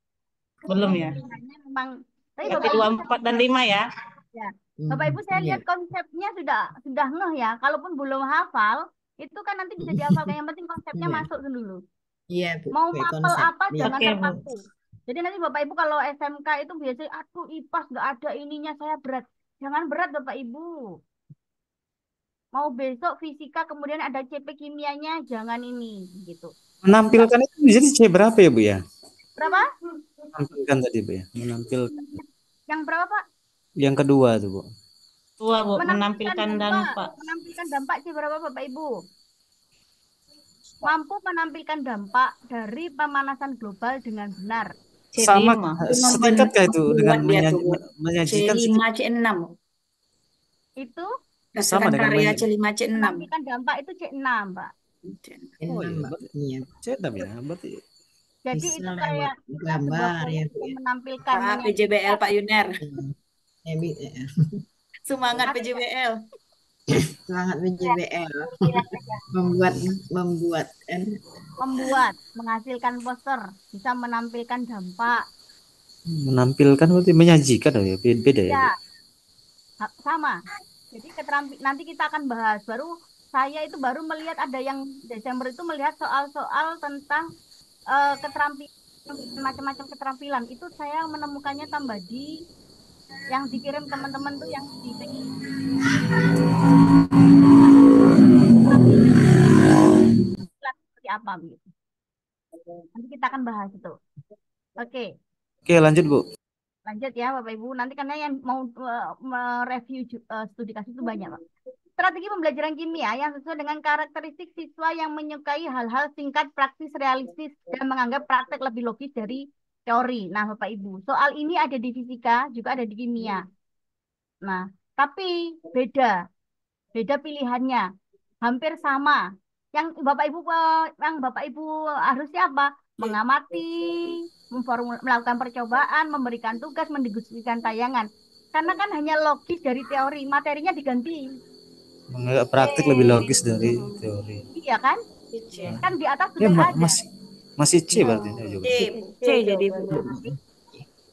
Belum ya? Pilihannya memang. Tapi Berarti Bapak Ibu 24 dan 5 ya? ya. Bapak Ibu saya Iya. lihat konsepnya sudah ngeh ya. Kalaupun belum hafal, itu kan nanti bisa dihafalkan. Yang penting konsepnya Iya. masuk dulu. Iya, Bu. Mau Kayak mapel konsep. apa Iya. jangan Oke, Bu. terpaku. Jadi nanti Bapak Ibu kalau SMK itu biasanya aduh IPAS nggak ada ininya saya berat. Jangan berat Bapak Ibu. Mau besok fisika kemudian ada CP kimianya jangan ini gitu. Menampilkan itu jadi C berapa ya, Bu ya? Berapa? Menampilkan tadi, Bu ya. Menampilkan. Yang berapa Pak? Yang kedua tuh, Bu. Tua, Bu, menampilkan dampak. Menampilkan dampak C berapa Bapak Ibu? Mampu menampilkan dampak dari pemanasan global dengan benar. Sama C5. setikatkah itu dengan Buat dia tuh, Bu. menyajikan C5, C6. Itu sama Hasilkan dengan karya C5, C6. menampilkan dampak itu C6 Pak. Oh iya, Mbak. Iya. C6 ya. Berarti Jadi Bisa itu lewat kayak sebuah gambar ya, proyek Bu, yang ya. menampilkan Pak menyajikan PJBL Pak Yuner. Semangat Ada- PJBL. Semangat PJBL. membuat menghasilkan poster, bisa menampilkan dampak. menampilkan berarti menyajikan oh ya, beda ya, Bu? Ya, sama. Jadi nanti kita akan bahas. Saya itu baru melihat ada yang Desember itu melihat soal-soal tentang keterampilan macam-macam keterampilan. Itu saya menemukannya tambah di yang dikirim teman-teman tuh yang di seperti apa gitu. Nanti kita akan bahas itu. Oke. Oke, lanjut, Bu. Lanjut ya Bapak Ibu, nanti karena yang mau mereview studi kasus itu banyak Pak. Strategi pembelajaran kimia yang sesuai dengan karakteristik siswa yang menyukai hal-hal singkat, praktis, realistis, dan menganggap praktek lebih logis dari teori. Nah Bapak Ibu, soal ini ada di fisika, juga ada di kimia. Nah, tapi beda pilihannya, hampir sama. Yang Bapak Ibu harusnya apa? mengamati, melakukan percobaan, memberikan tugas, mendiskusikan tayangan. Karena kan hanya logis dari teori, materinya diganti. Menganggap praktik lebih logis dari teori. Iya kan? Kan di atas Ya sudah ada. masih C berarti ini jawaban. C jadi Bu.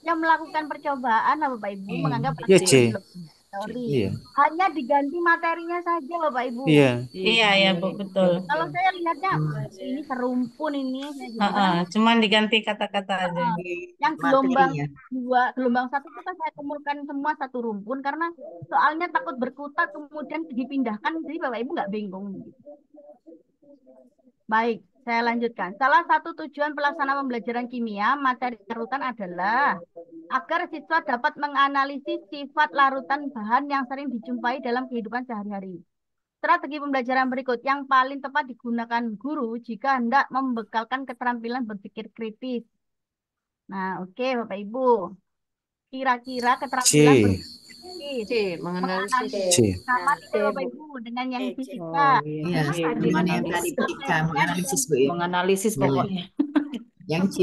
Yang melakukan percobaan, Bapak Ibu, menganggap Ya praktik C. lebih logis dari teori. Iya. Hanya diganti materinya saja, Bapak Ibu. Iya. Iya, ya, Bu, betul. Kalau saya lihatnya ini serumpun ini, kayak gitu. Cuman diganti kata-kata aja. Yang gelombang 2, gelombang 1 itu kan saya kumpulkan semua satu rumpun karena soalnya takut berkutat kemudian dipindahkan, jadi Bapak Ibu nggak bingung. Baik, saya lanjutkan. Salah satu tujuan pelaksana pembelajaran kimia materi larutan adalah agar siswa dapat menganalisis sifat larutan bahan yang sering dijumpai dalam kehidupan sehari-hari. Strategi pembelajaran berikut yang paling tepat digunakan guru jika hendak membekalkan keterampilan berpikir kritis. Nah, oke Bapak Ibu. Kira-kira keterampilan berpikir kritis, menganalisis. C. sama tidak Bapak Ibu dengan yang C. fisika. Iya, C. dengan yang tadi fisika, menganalisis Bu ya. Menganalisis Iya. pokoknya. Yang C.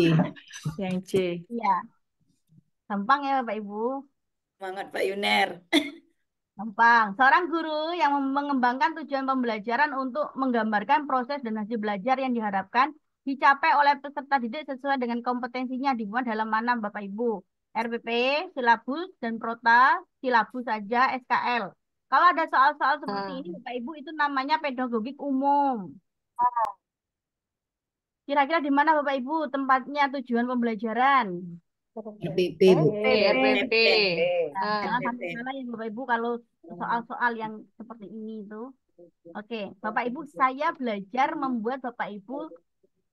Yang C. Iya. Gampang ya Bapak Ibu. Semangat Pak Yuner. Gampang. Seorang guru yang mengembangkan tujuan pembelajaran untuk menggambarkan proses dan hasil belajar yang diharapkan dicapai oleh peserta didik sesuai dengan kompetensinya dimuat dalam mana Bapak Ibu. RPP, silabus, dan prota, silabus saja, SKL. Kalau ada soal-soal seperti ini Bapak Ibu itu namanya pedagogik umum. Kira-kira di mana Bapak Ibu tempatnya tujuan pembelajaran? RPP Bu. RPP. Jangan sampai salah ya Bapak Ibu kalau soal-soal yang seperti ini itu. Oke, Bapak Ibu, saya belajar membuat Bapak Ibu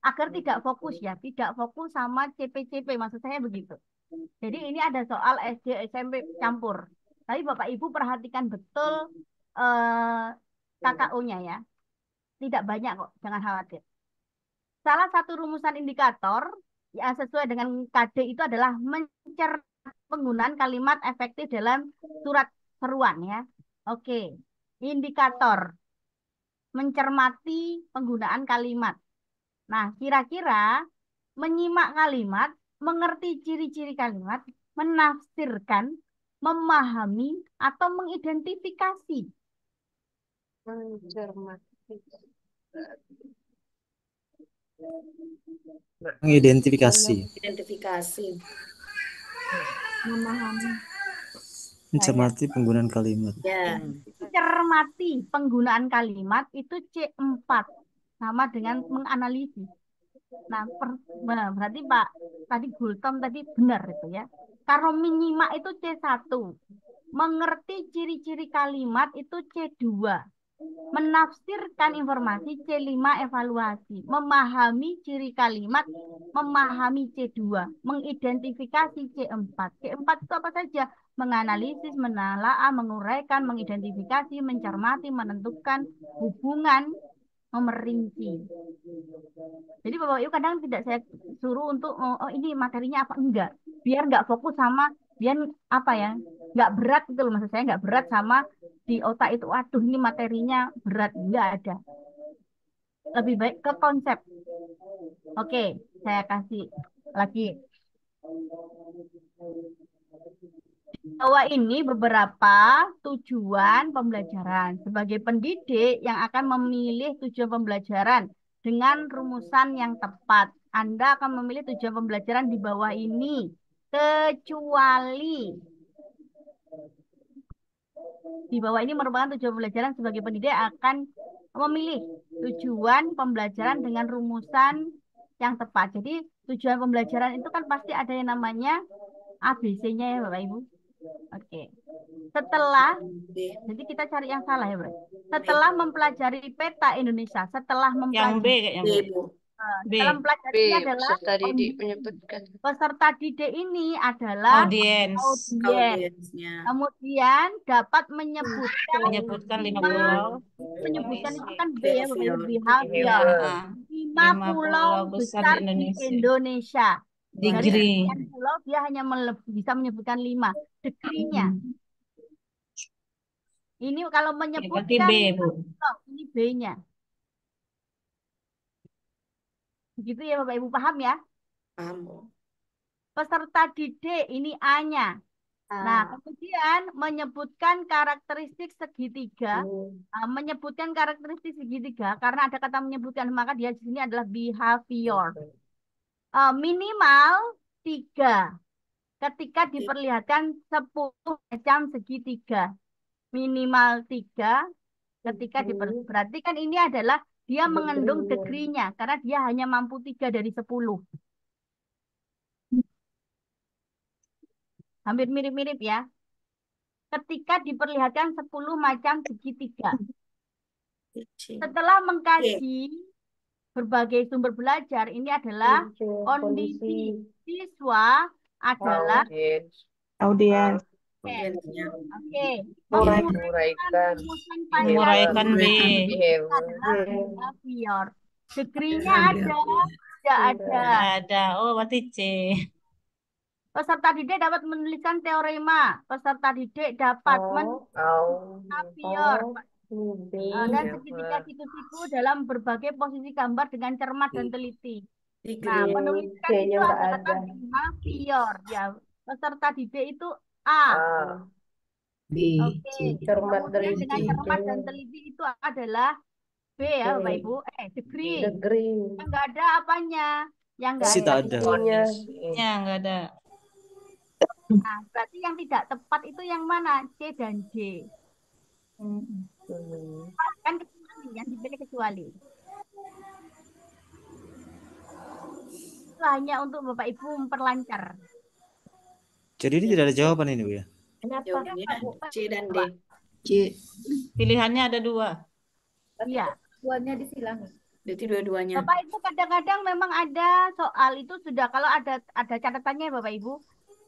agar tidak fokus ya, tidak fokus sama CP-CP, maksud saya begitu. Jadi ini ada soal SD, SMP campur. Tapi Bapak Ibu perhatikan betul KKO-nya ya. Tidak banyak kok, jangan khawatir. Salah satu rumusan indikator yang sesuai dengan KD itu adalah mencermati penggunaan kalimat efektif dalam surat seruan ya. Oke, indikator mencermati penggunaan kalimat. Nah, kira-kira menyimak kalimat, mengerti ciri-ciri kalimat, menafsirkan, memahami, atau mengidentifikasi. Mengidentifikasi. Memahami. Mencermati penggunaan kalimat. Mencermati penggunaan kalimat itu C4. Sama dengan menganalisis. Nah, berarti Pak, tadi Gultom tadi benar itu ya. Kalau menyimak itu C1. Mengerti ciri-ciri kalimat itu C2. Menafsirkan informasi C5 evaluasi. Memahami ciri kalimat, memahami C2. Mengidentifikasi C4. C4 itu apa saja? Menganalisis, menelaah, menguraikan, mengidentifikasi, mencermati, menentukan hubungan, memerinci. Jadi Bapak Ibu kadang tidak saya suruh untuk oh ini materinya apa enggak, biar enggak fokus sama biar apa ya, enggak berat gitu loh, maksud saya enggak berat sama di otak itu, aduh ini materinya berat, enggak ada. Lebih baik ke konsep. Oke, saya kasih lagi. Bahwa ini beberapa tujuan pembelajaran. Sebagai pendidik yang akan memilih tujuan pembelajaran dengan rumusan yang tepat, Anda akan memilih tujuan pembelajaran di bawah ini. Kecuali di bawah ini merupakan tujuan pembelajaran sebagai pendidik akan memilih tujuan pembelajaran dengan rumusan yang tepat. Jadi tujuan pembelajaran itu kan pasti ada yang namanya ABC-nya ya Bapak Ibu. Oke. Setelah, jadi kita cari yang salah ya, Bro. Setelah mempelajari peta Indonesia, setelah Yang B mempelajari, kayaknya, Bu. B. setelah mempelajarinya adalah Peserta didik menyebutkan. peserta didik ini adalah Audiens. audiens. Kemudian dapat menyebutkan Menyebutkan 5 pulau. menyebutkan itu kan B ya, Bapak Ibu, behavior. Ya, 5 pulau besar di Indonesia. Dari Degree. sekian pulau dia hanya bisa menyebutkan 5 degree-nya. Ini kalau menyebutkan berarti B, Bu. pulau, ini B-nya. Begitu ya Bapak Ibu, paham ya? Paham, Bu. Peserta didik ini A-nya. Nah, kemudian menyebutkan karakteristik segitiga. Menyebutkan karakteristik segitiga karena ada kata menyebutkan, maka dia di sini adalah behavior. Minimal 3 ketika diperlihatkan 10 macam segitiga. Minimal 3 ketika berarti kan ini adalah dia mengandung degree-nya karena dia hanya mampu 3 dari 10. Hampir mirip-mirip ya. Ketika diperlihatkan 10 macam segitiga. Setelah mengkaji berbagai sumber belajar, ini adalah kondisi siswa adalah Audiens. Audiensnya. oke. Menguraikan Rumusan Menguraikan B. itu adalah behavior. Degree-nya ada, tidak ada. Ada. Oh, berarti C. Peserta didik dapat menuliskan teorema. Peserta didik dapat behavior. Dan segitiga siku-siku dalam berbagai posisi gambar dengan cermat dan teliti. Nah, menuliskan itu adalah behavior. Ya, peserta didik itu A. Oke. Kemudian dengan cermat dan teliti itu adalah B ya, Bapak Ibu. Degree. Yang enggak ada apanya? Yang enggak Si ada. tak ada. Ya, nggak ada. Nah, berarti yang tidak tepat itu yang mana? C dan D. Kan kecuali, yang dipilih kecuali. Itu hanya untuk Bapak Ibu memperlancar. Jadi ini tidak ada jawaban ini, Bu ya. Jawabannya C dan D. Pilihannya ada 2. Iya. Duanya disilang. Berarti dua-duanya. Bapak Ibu kadang-kadang memang ada soal itu sudah kalau ada catatannya Bapak Ibu.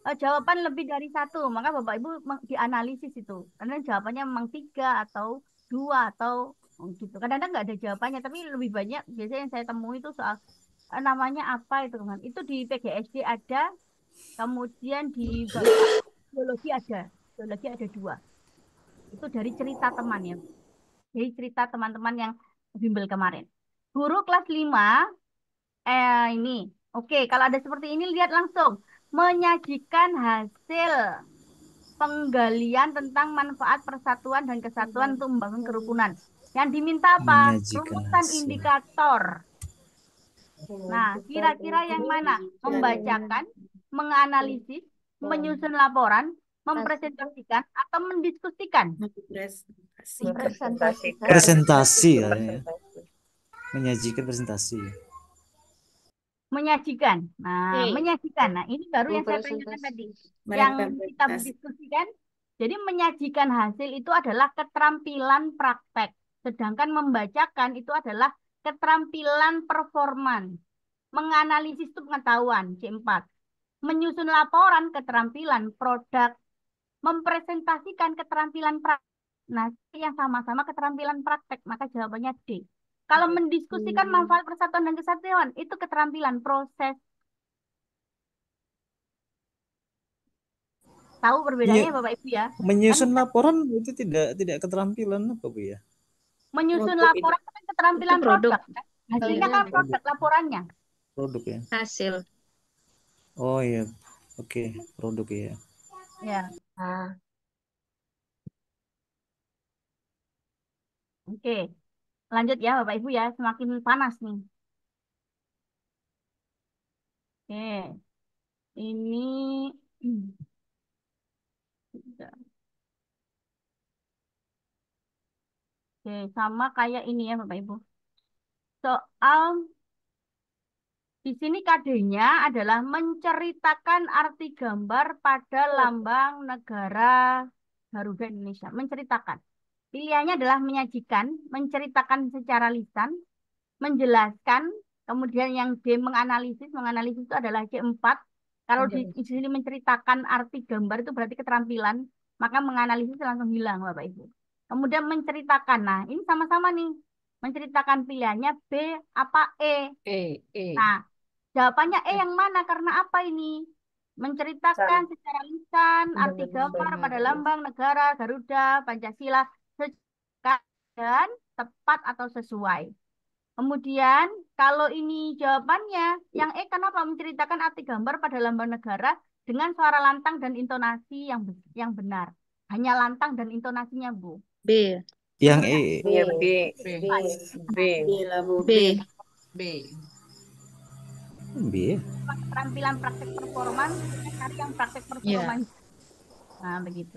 Jawaban lebih dari 1, maka Bapak Ibu dianalisis itu. Karena jawabannya memang 3 atau 2 atau gitu. Kadang-kadang nggak ada jawabannya, tapi lebih banyak biasanya yang saya temui itu soal namanya apa itu kan. Itu di PGSD ada, kemudian di Bapak biologi ada. Biologi ada 2. Itu dari cerita teman ya. Dari cerita teman-teman yang bimbel kemarin. Guru kelas 5 ini. Oke, kalau ada seperti ini lihat langsung. Menyajikan hasil penggalian tentang manfaat persatuan dan kesatuan untuk membangun kerukunan. Yang diminta apa? Menyajikan Rumusan hasil. indikator. Nah, kira-kira yang mana? Membacakan, menganalisis, menyusun laporan, mempresentasikan, atau mendiskusikan? Presentasi ya. Menyajikan presentasi. Menyajikan. Nah, menyajikan. Nah, ini baru yang saya tanyakan tadi. Yang kita diskusikan. Jadi menyajikan hasil itu adalah keterampilan praktek. Sedangkan membacakan itu adalah keterampilan performan. Menganalisis itu pengetahuan, C4. Menyusun laporan, keterampilan produk. Mempresentasikan keterampilan praktek. Nah, yang sama-sama keterampilan praktek, maka jawabannya D. Kalau mendiskusikan manfaat persatuan dan kesatuan, itu keterampilan proses. Tahu perbedaannya Bapak Ibu ya? Menyusun laporan itu tidak keterampilan apa, Bu ya? Menyusun laporan itu kan keterampilan Itu produk. produk. Kan? Hasilnya kan produk laporannya. Produk ya. Hasil. Oh iya. Oke, produk ya. Ya. Oke. Lanjut ya Bapak Ibu ya, semakin panas nih. Oke. Ini Oke, sama kayak ini ya Bapak Ibu. Soal di sini KD-nya adalah menceritakan arti gambar pada lambang negara Garuda Indonesia. Menceritakan. Pilihannya adalah menyajikan, menceritakan secara lisan, menjelaskan, kemudian yang D menganalisis. Menganalisis itu adalah C4. Kalau di sini menceritakan arti gambar itu berarti keterampilan, maka menganalisis langsung hilang Bapak Ibu. Kemudian menceritakan. Nah, ini sama-sama nih. Menceritakan pilihannya B apa E. Nah, jawabannya E yang mana? Karena apa ini? Menceritakan secara lisan, arti gambar pada lambang negara, Garuda, Pancasila, dan tepat atau sesuai. Kemudian Kalau ini jawabannya, yang E kenapa menceritakan arti gambar pada lambang negara dengan suara lantang dan intonasi yang benar. Hanya lantang dan intonasinya, Bu. B. Yang E. Iya, B. B. B. B lah Bu, B. B. B ya? Keterampilan praktek performan, cari yang praktek performan. Nah, begitu.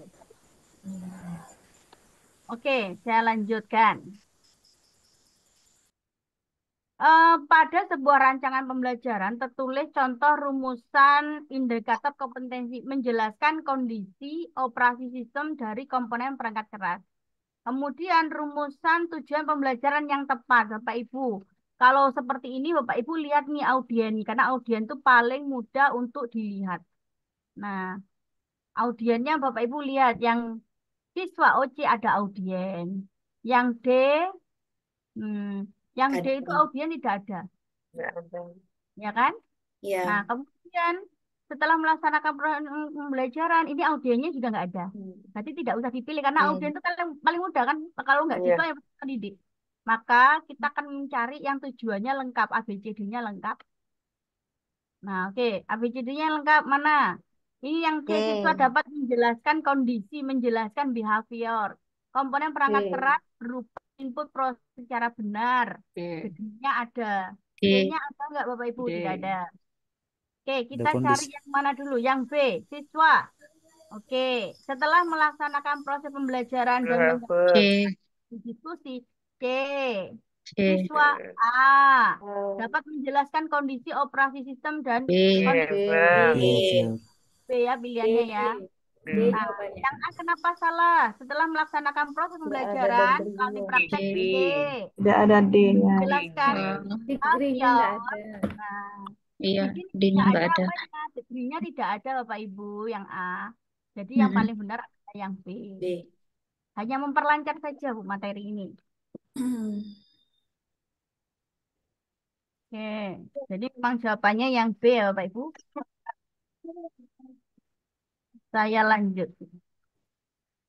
Oke, saya lanjutkan. Pada sebuah rancangan pembelajaran tertulis contoh rumusan indikator kompetensi menjelaskan kondisi operasi sistem dari komponen perangkat keras. Kemudian rumusan tujuan pembelajaran yang tepat, Bapak Ibu. Kalau seperti ini Bapak Ibu lihat nih audien, karena audien itu paling mudah untuk dilihat. Nah, audiennya Bapak Ibu lihat yang siswa OC ada audien. Yang D, yang D itu Ada. audien tidak ada. Nggak ada. Ya kan? Ya. Nah, kemudian setelah melaksanakan pembelajaran, ini audiennya juga nggak ada. Berarti tidak usah dipilih, karena audien itu paling mudah kan, kalau nggak Iya. siswa yang pendidik. Maka kita akan mencari yang tujuannya lengkap, ABCD-nya lengkap. Nah, oke, ABCD-nya lengkap mana? Ini yang C, siswa dapat menjelaskan kondisi, menjelaskan behavior. Komponen perangkat keras berupa input proses secara benar. B. Degree-nya ada. D. C-nya ada nggak Bapak Ibu? D. Tidak ada. Oke, kita kondisi. cari yang mana dulu? Yang B, siswa. Oke, setelah melaksanakan proses pembelajaran dan C. diskusi, C. C. Siswa A dapat menjelaskan kondisi operasi sistem dan B. kondisi B. B ya pilihannya ya. B Nah, jawabannya. yang A kenapa salah? Setelah melaksanakan proses pembelajaran, kami praktek D. D. Tidak ada D-nya. Menjelaskan Degree-nya nggak ada. Nah, Iya, di sini D-nya tidak nggak ada ada. apanya, degree-nya tidak ada Bapak Ibu yang A. Jadi yang paling benar adalah yang B. B. Hanya memperlancar saja Bu materi ini. Oke, jadi memang jawabannya yang B ya Bapak Ibu. Saya lanjut.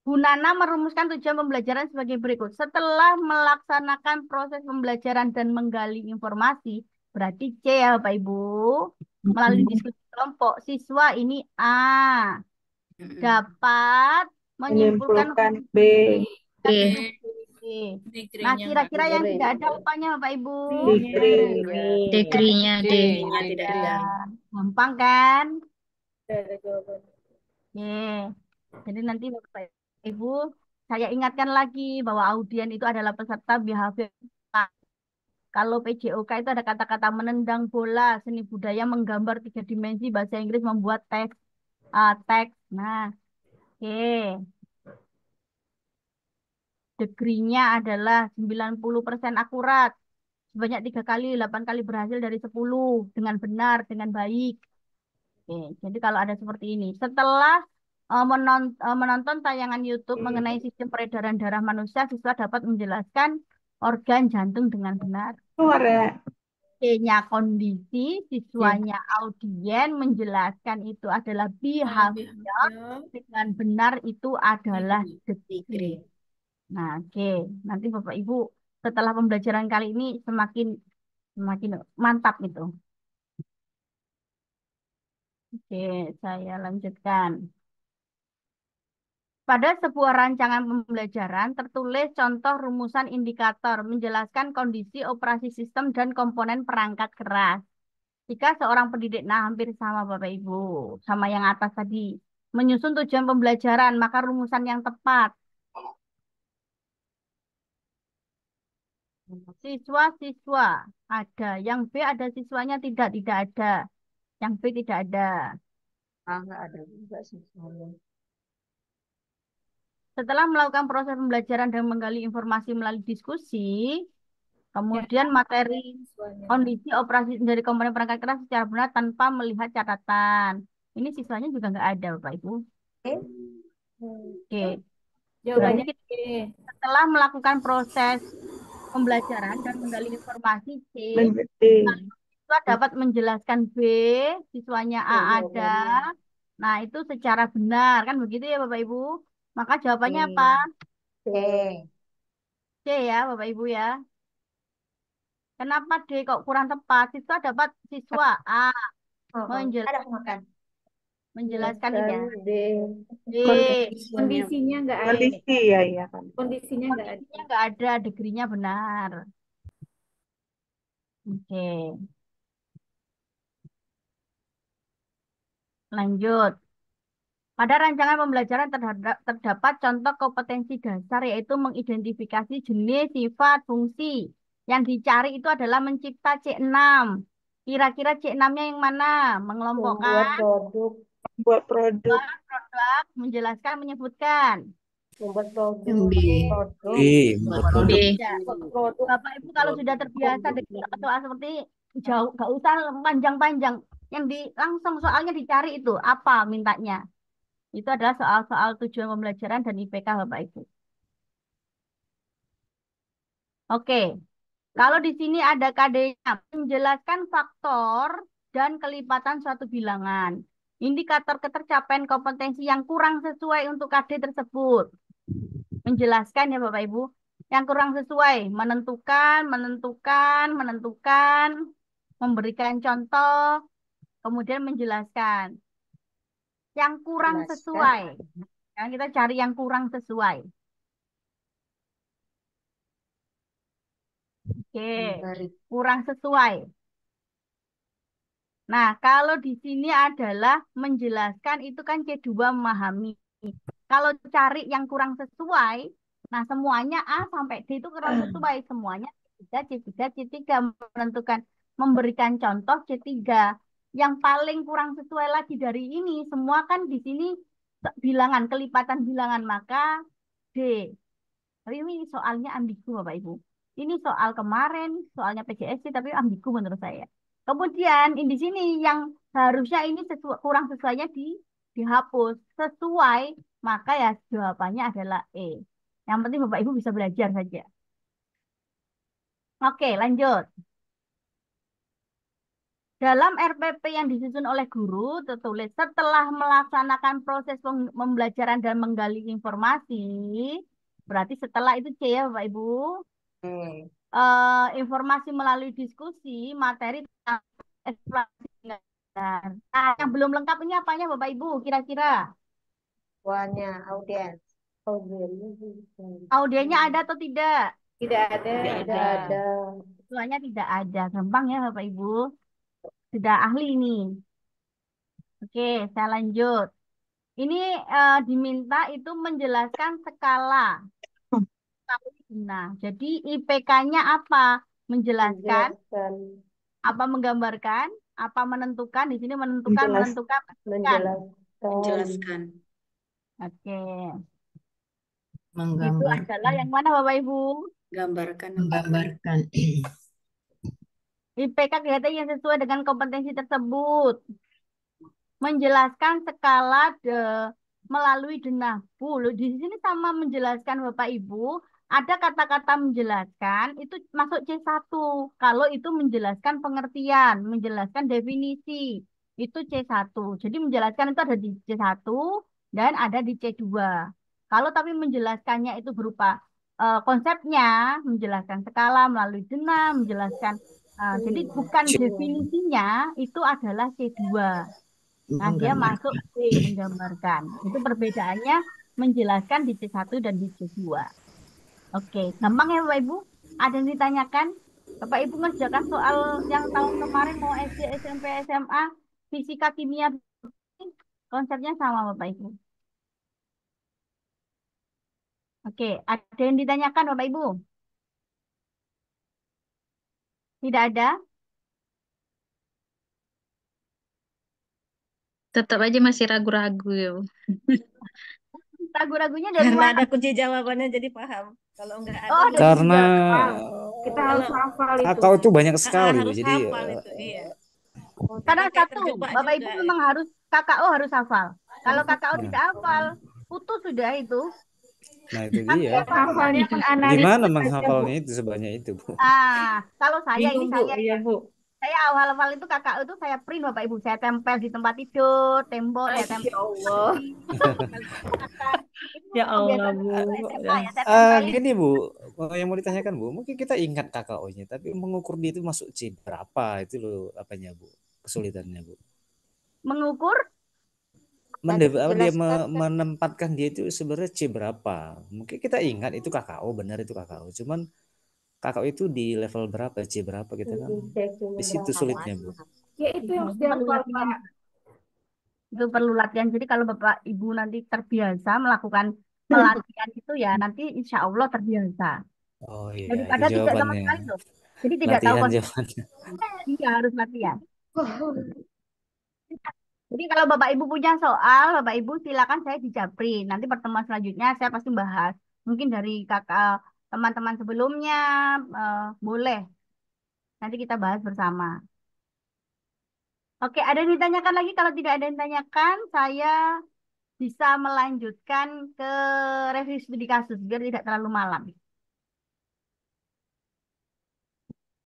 Bu Nana merumuskan tujuan pembelajaran sebagai berikut. Setelah melaksanakan proses pembelajaran dan menggali informasi, berarti C ya Bapak Ibu. Melalui diskusi kelompok, siswa ini A dapat menyimpulkan Menyimpulkan B. B. itu B. Nah, kira-kira yang tidak ada apanya Bapak Ibu? Degree. Degree-nya D. D-nya tidak ada. Gampang kan? Tidak ada jawaban. Oke. Jadi nanti Bapak Ibu, saya ingatkan lagi bahwa audien itu adalah peserta behavior. Kalau PJOK itu ada kata-kata menendang bola, seni budaya menggambar 3 dimensi, bahasa Inggris membuat teks. Teks. Nah, oke. Degree-nya adalah 90% akurat. Sebanyak 3 kali, 8 kali berhasil dari 10. Dengan benar, dengan baik. Oke, jadi kalau ada seperti ini. Setelah menonton tayangan YouTube mengenai sistem peredaran darah manusia, siswa dapat menjelaskan organ jantung dengan benar. Keluar ya. C-nya kondisi, siswanya audien menjelaskan itu adalah behavior, dengan benar itu adalah degree. Nah, oke. Nanti Bapak Ibu setelah pembelajaran kali ini semakin mantap itu. Oke, saya lanjutkan. Pada sebuah rancangan pembelajaran tertulis contoh rumusan indikator menjelaskan kondisi operasi sistem dan komponen perangkat keras. Jika seorang pendidik, nah hampir sama Bapak Ibu, sama yang atas tadi, menyusun tujuan pembelajaran, maka rumusan yang tepat. Siswa-siswa ada, yang B ada siswanya tidak ada. Yang B tidak ada. Nggak ada juga sih. Setelah melakukan proses pembelajaran dan menggali informasi melalui diskusi, kemudian materi kondisi operasi dari komponen perangkat keras secara benar tanpa melihat catatan. Ini siswanya juga nggak ada, Bapak Ibu. Oke. Berarti Jawabannya kita setelah melakukan proses pembelajaran dan menggali informasi C, D. siswa dapat menjelaskan B, siswanya A ada. Nah, itu secara benar, kan begitu ya Bapak Ibu? Maka jawabannya apa? C. C ya Bapak Ibu ya. Kenapa D kok kurang tepat? Siswa dapat siswa A Oh, ada makan. menjelaskan ini. Dan D. D. Kondisinya nggak ada. Kondisi ya, iya kan. Kondisinya nggak ada. Kondisinya nggak ada, degrinya benar. Oke, lanjut. Pada rancangan pembelajaran terdapat contoh kompetensi dasar yaitu mengidentifikasi jenis, sifat, fungsi. Yang dicari itu adalah mencipta C6. Kira-kira C6-nya yang mana? Membuat Mengelompokkan, produk, Buat produk. produk, menjelaskan, menyebutkan. membuat produk, B. produk, B, buat produk. Ya, produk. Bapak Ibu kalau sudah terbiasa dengan soal seperti jauh, gak usah panjang-panjang. Yang langsung soalnya dicari itu apa mintanya. Itu adalah soal-soal tujuan pembelajaran dan IPK Bapak Ibu. Oke, kalau di sini ada KD-nya, menjelaskan faktor dan kelipatan suatu bilangan. Indikator ketercapaian kompetensi yang kurang sesuai untuk KD tersebut. Menjelaskan ya Bapak Ibu. Yang kurang sesuai, menentukan, memberikan contoh, kemudian menjelaskan. Yang kurang Jelaskan. sesuai. Yang kita cari yang kurang sesuai. Oke, kurang sesuai. Nah, kalau di sini adalah menjelaskan itu kan C2 memahami. Kalau cari yang kurang sesuai, nah semuanya A sampai D itu kurang sesuai. Semuanya C3, C3 menentukan, memberikan contoh C3. Yang paling kurang sesuai lagi dari ini, semua kan di sini bilangan, kelipatan bilangan, maka D. Tapi ini soalnya ambigu Bapak Ibu. Ini soal kemarin, soalnya PJSC, tapi ambigu menurut saya. Kemudian di sini yang harusnya ini kurang sesuainya dihapus. Sesuai, maka ya jawabannya adalah E. Yang penting Bapak Ibu bisa belajar saja. Oke, lanjut. Dalam RPP yang disusun oleh guru, tertulis setelah melaksanakan proses pembelajaran dan menggali informasi, berarti setelah itu C ya Bapak Ibu. Informasi melalui diskusi, materi tentang eksplorasi dengar. Nah, yang belum lengkap ini apanya Bapak Ibu kira-kira? Buahnya audiens. Audiennya ada atau tidak? Tidak ada. Tidak ada. Soalnya tidak ada. Gampang ya Bapak Ibu. Sudah ahli ini. Oke, saya lanjut. Ini diminta itu menjelaskan skala. Nah, jadi IPK-nya apa? Menjelaskan, apa menggambarkan, apa menentukan? Di sini menentukan, menentukan. Menjelaskan. Oke. Itu Menggambar. adalah yang mana Bapak Ibu? Gambarkan. Menggambarkan. IPK kelihatannya yang sesuai dengan kompetensi tersebut. Menjelaskan skala melalui denah. Di sini sama menjelaskan Bapak Ibu. Ada kata-kata menjelaskan, itu masuk C1. Kalau itu menjelaskan pengertian, menjelaskan definisi, itu C1. Jadi menjelaskan itu ada di C1 dan ada di C2. Kalau tapi menjelaskannya itu berupa konsepnya, menjelaskan skala melalui denah, menjelaskan, jadi bukan definisinya, itu adalah C2. Nah, dia masuk C, menggambarkan. Itu perbedaannya menjelaskan di C1 dan di C2. Oke, gampang ya Bapak Ibu? Ada yang ditanyakan? Bapak Ibu ngerjakan soal yang tahun kemarin mau SD, SMP, SMA, fisika, kimia, konsepnya sama Bapak Ibu. Oke, ada yang ditanyakan Bapak Ibu? Tidak ada? Tetap aja masih ragu-ragu ya. Ragu-ragunya dari Karena mana? ada kunci jawabannya jadi paham. Kalau enggak ada, Oh, ada Karena Kita harus hafal itu. kakao itu banyak sekali, Bu. harus Jadi hafal itu. Iya. Karena Kayak satu, terjebak Bapak juga Ibu ya. memang harus KKO harus hafal. Kalau KKO Ya. tidak hafal, putus sudah itu. Nah itu Kan dia. Hafalnya menganalisis Gimana aja, Bu. menghafalnya itu sebanyak itu, Bu? Kalau saya ini Bingung, Bu. saya Iya, Bu. Saya awal-awal itu kakak itu saya print Bapak Ibu. Saya tempel di tempat tidur, tembok, saya tempel Masya Allah. di tempel di belakang. Itu Ya Allah, kebiasaan Bu. waktu SMA Ya. ya, saya tempelin. Gini Bu, yang mau ditanyakan Bu, mungkin kita ingat KKO-nya, tapi mengukur dia itu masuk C berapa itu loh apanya Bu, kesulitannya Bu. Mengukur Tadi Dia dijelaskan kan. menempatkan dia itu sebenarnya C berapa. Mungkin kita ingat itu KKO, benar itu KKO. Cuman KKO itu di level berapa, C berapa kita kan di situ sulitnya Bu. Ya itu yang itu harus perlu dihafal, latihan. Pak. Itu perlu latihan. Jadi kalau Bapak Ibu nanti terbiasa melakukan pelatihan itu ya nanti insya Allah terbiasa. Oh iya, itu Daripada tidak sama jawabannya. sekali loh. Jadi tidak tahu Latihan konsep. jawabannya. Iya harus latihan. Jadi kalau Bapak Ibu punya soal, Bapak Ibu silakan saya di Japri. Nanti pertemuan selanjutnya saya pasti bahas. Mungkin dari kakak teman-teman sebelumnya boleh. Nanti kita bahas bersama. Oke, ada yang ditanyakan lagi? Kalau tidak ada yang ditanyakan, saya bisa melanjutkan ke review studi kasus biar tidak terlalu malam.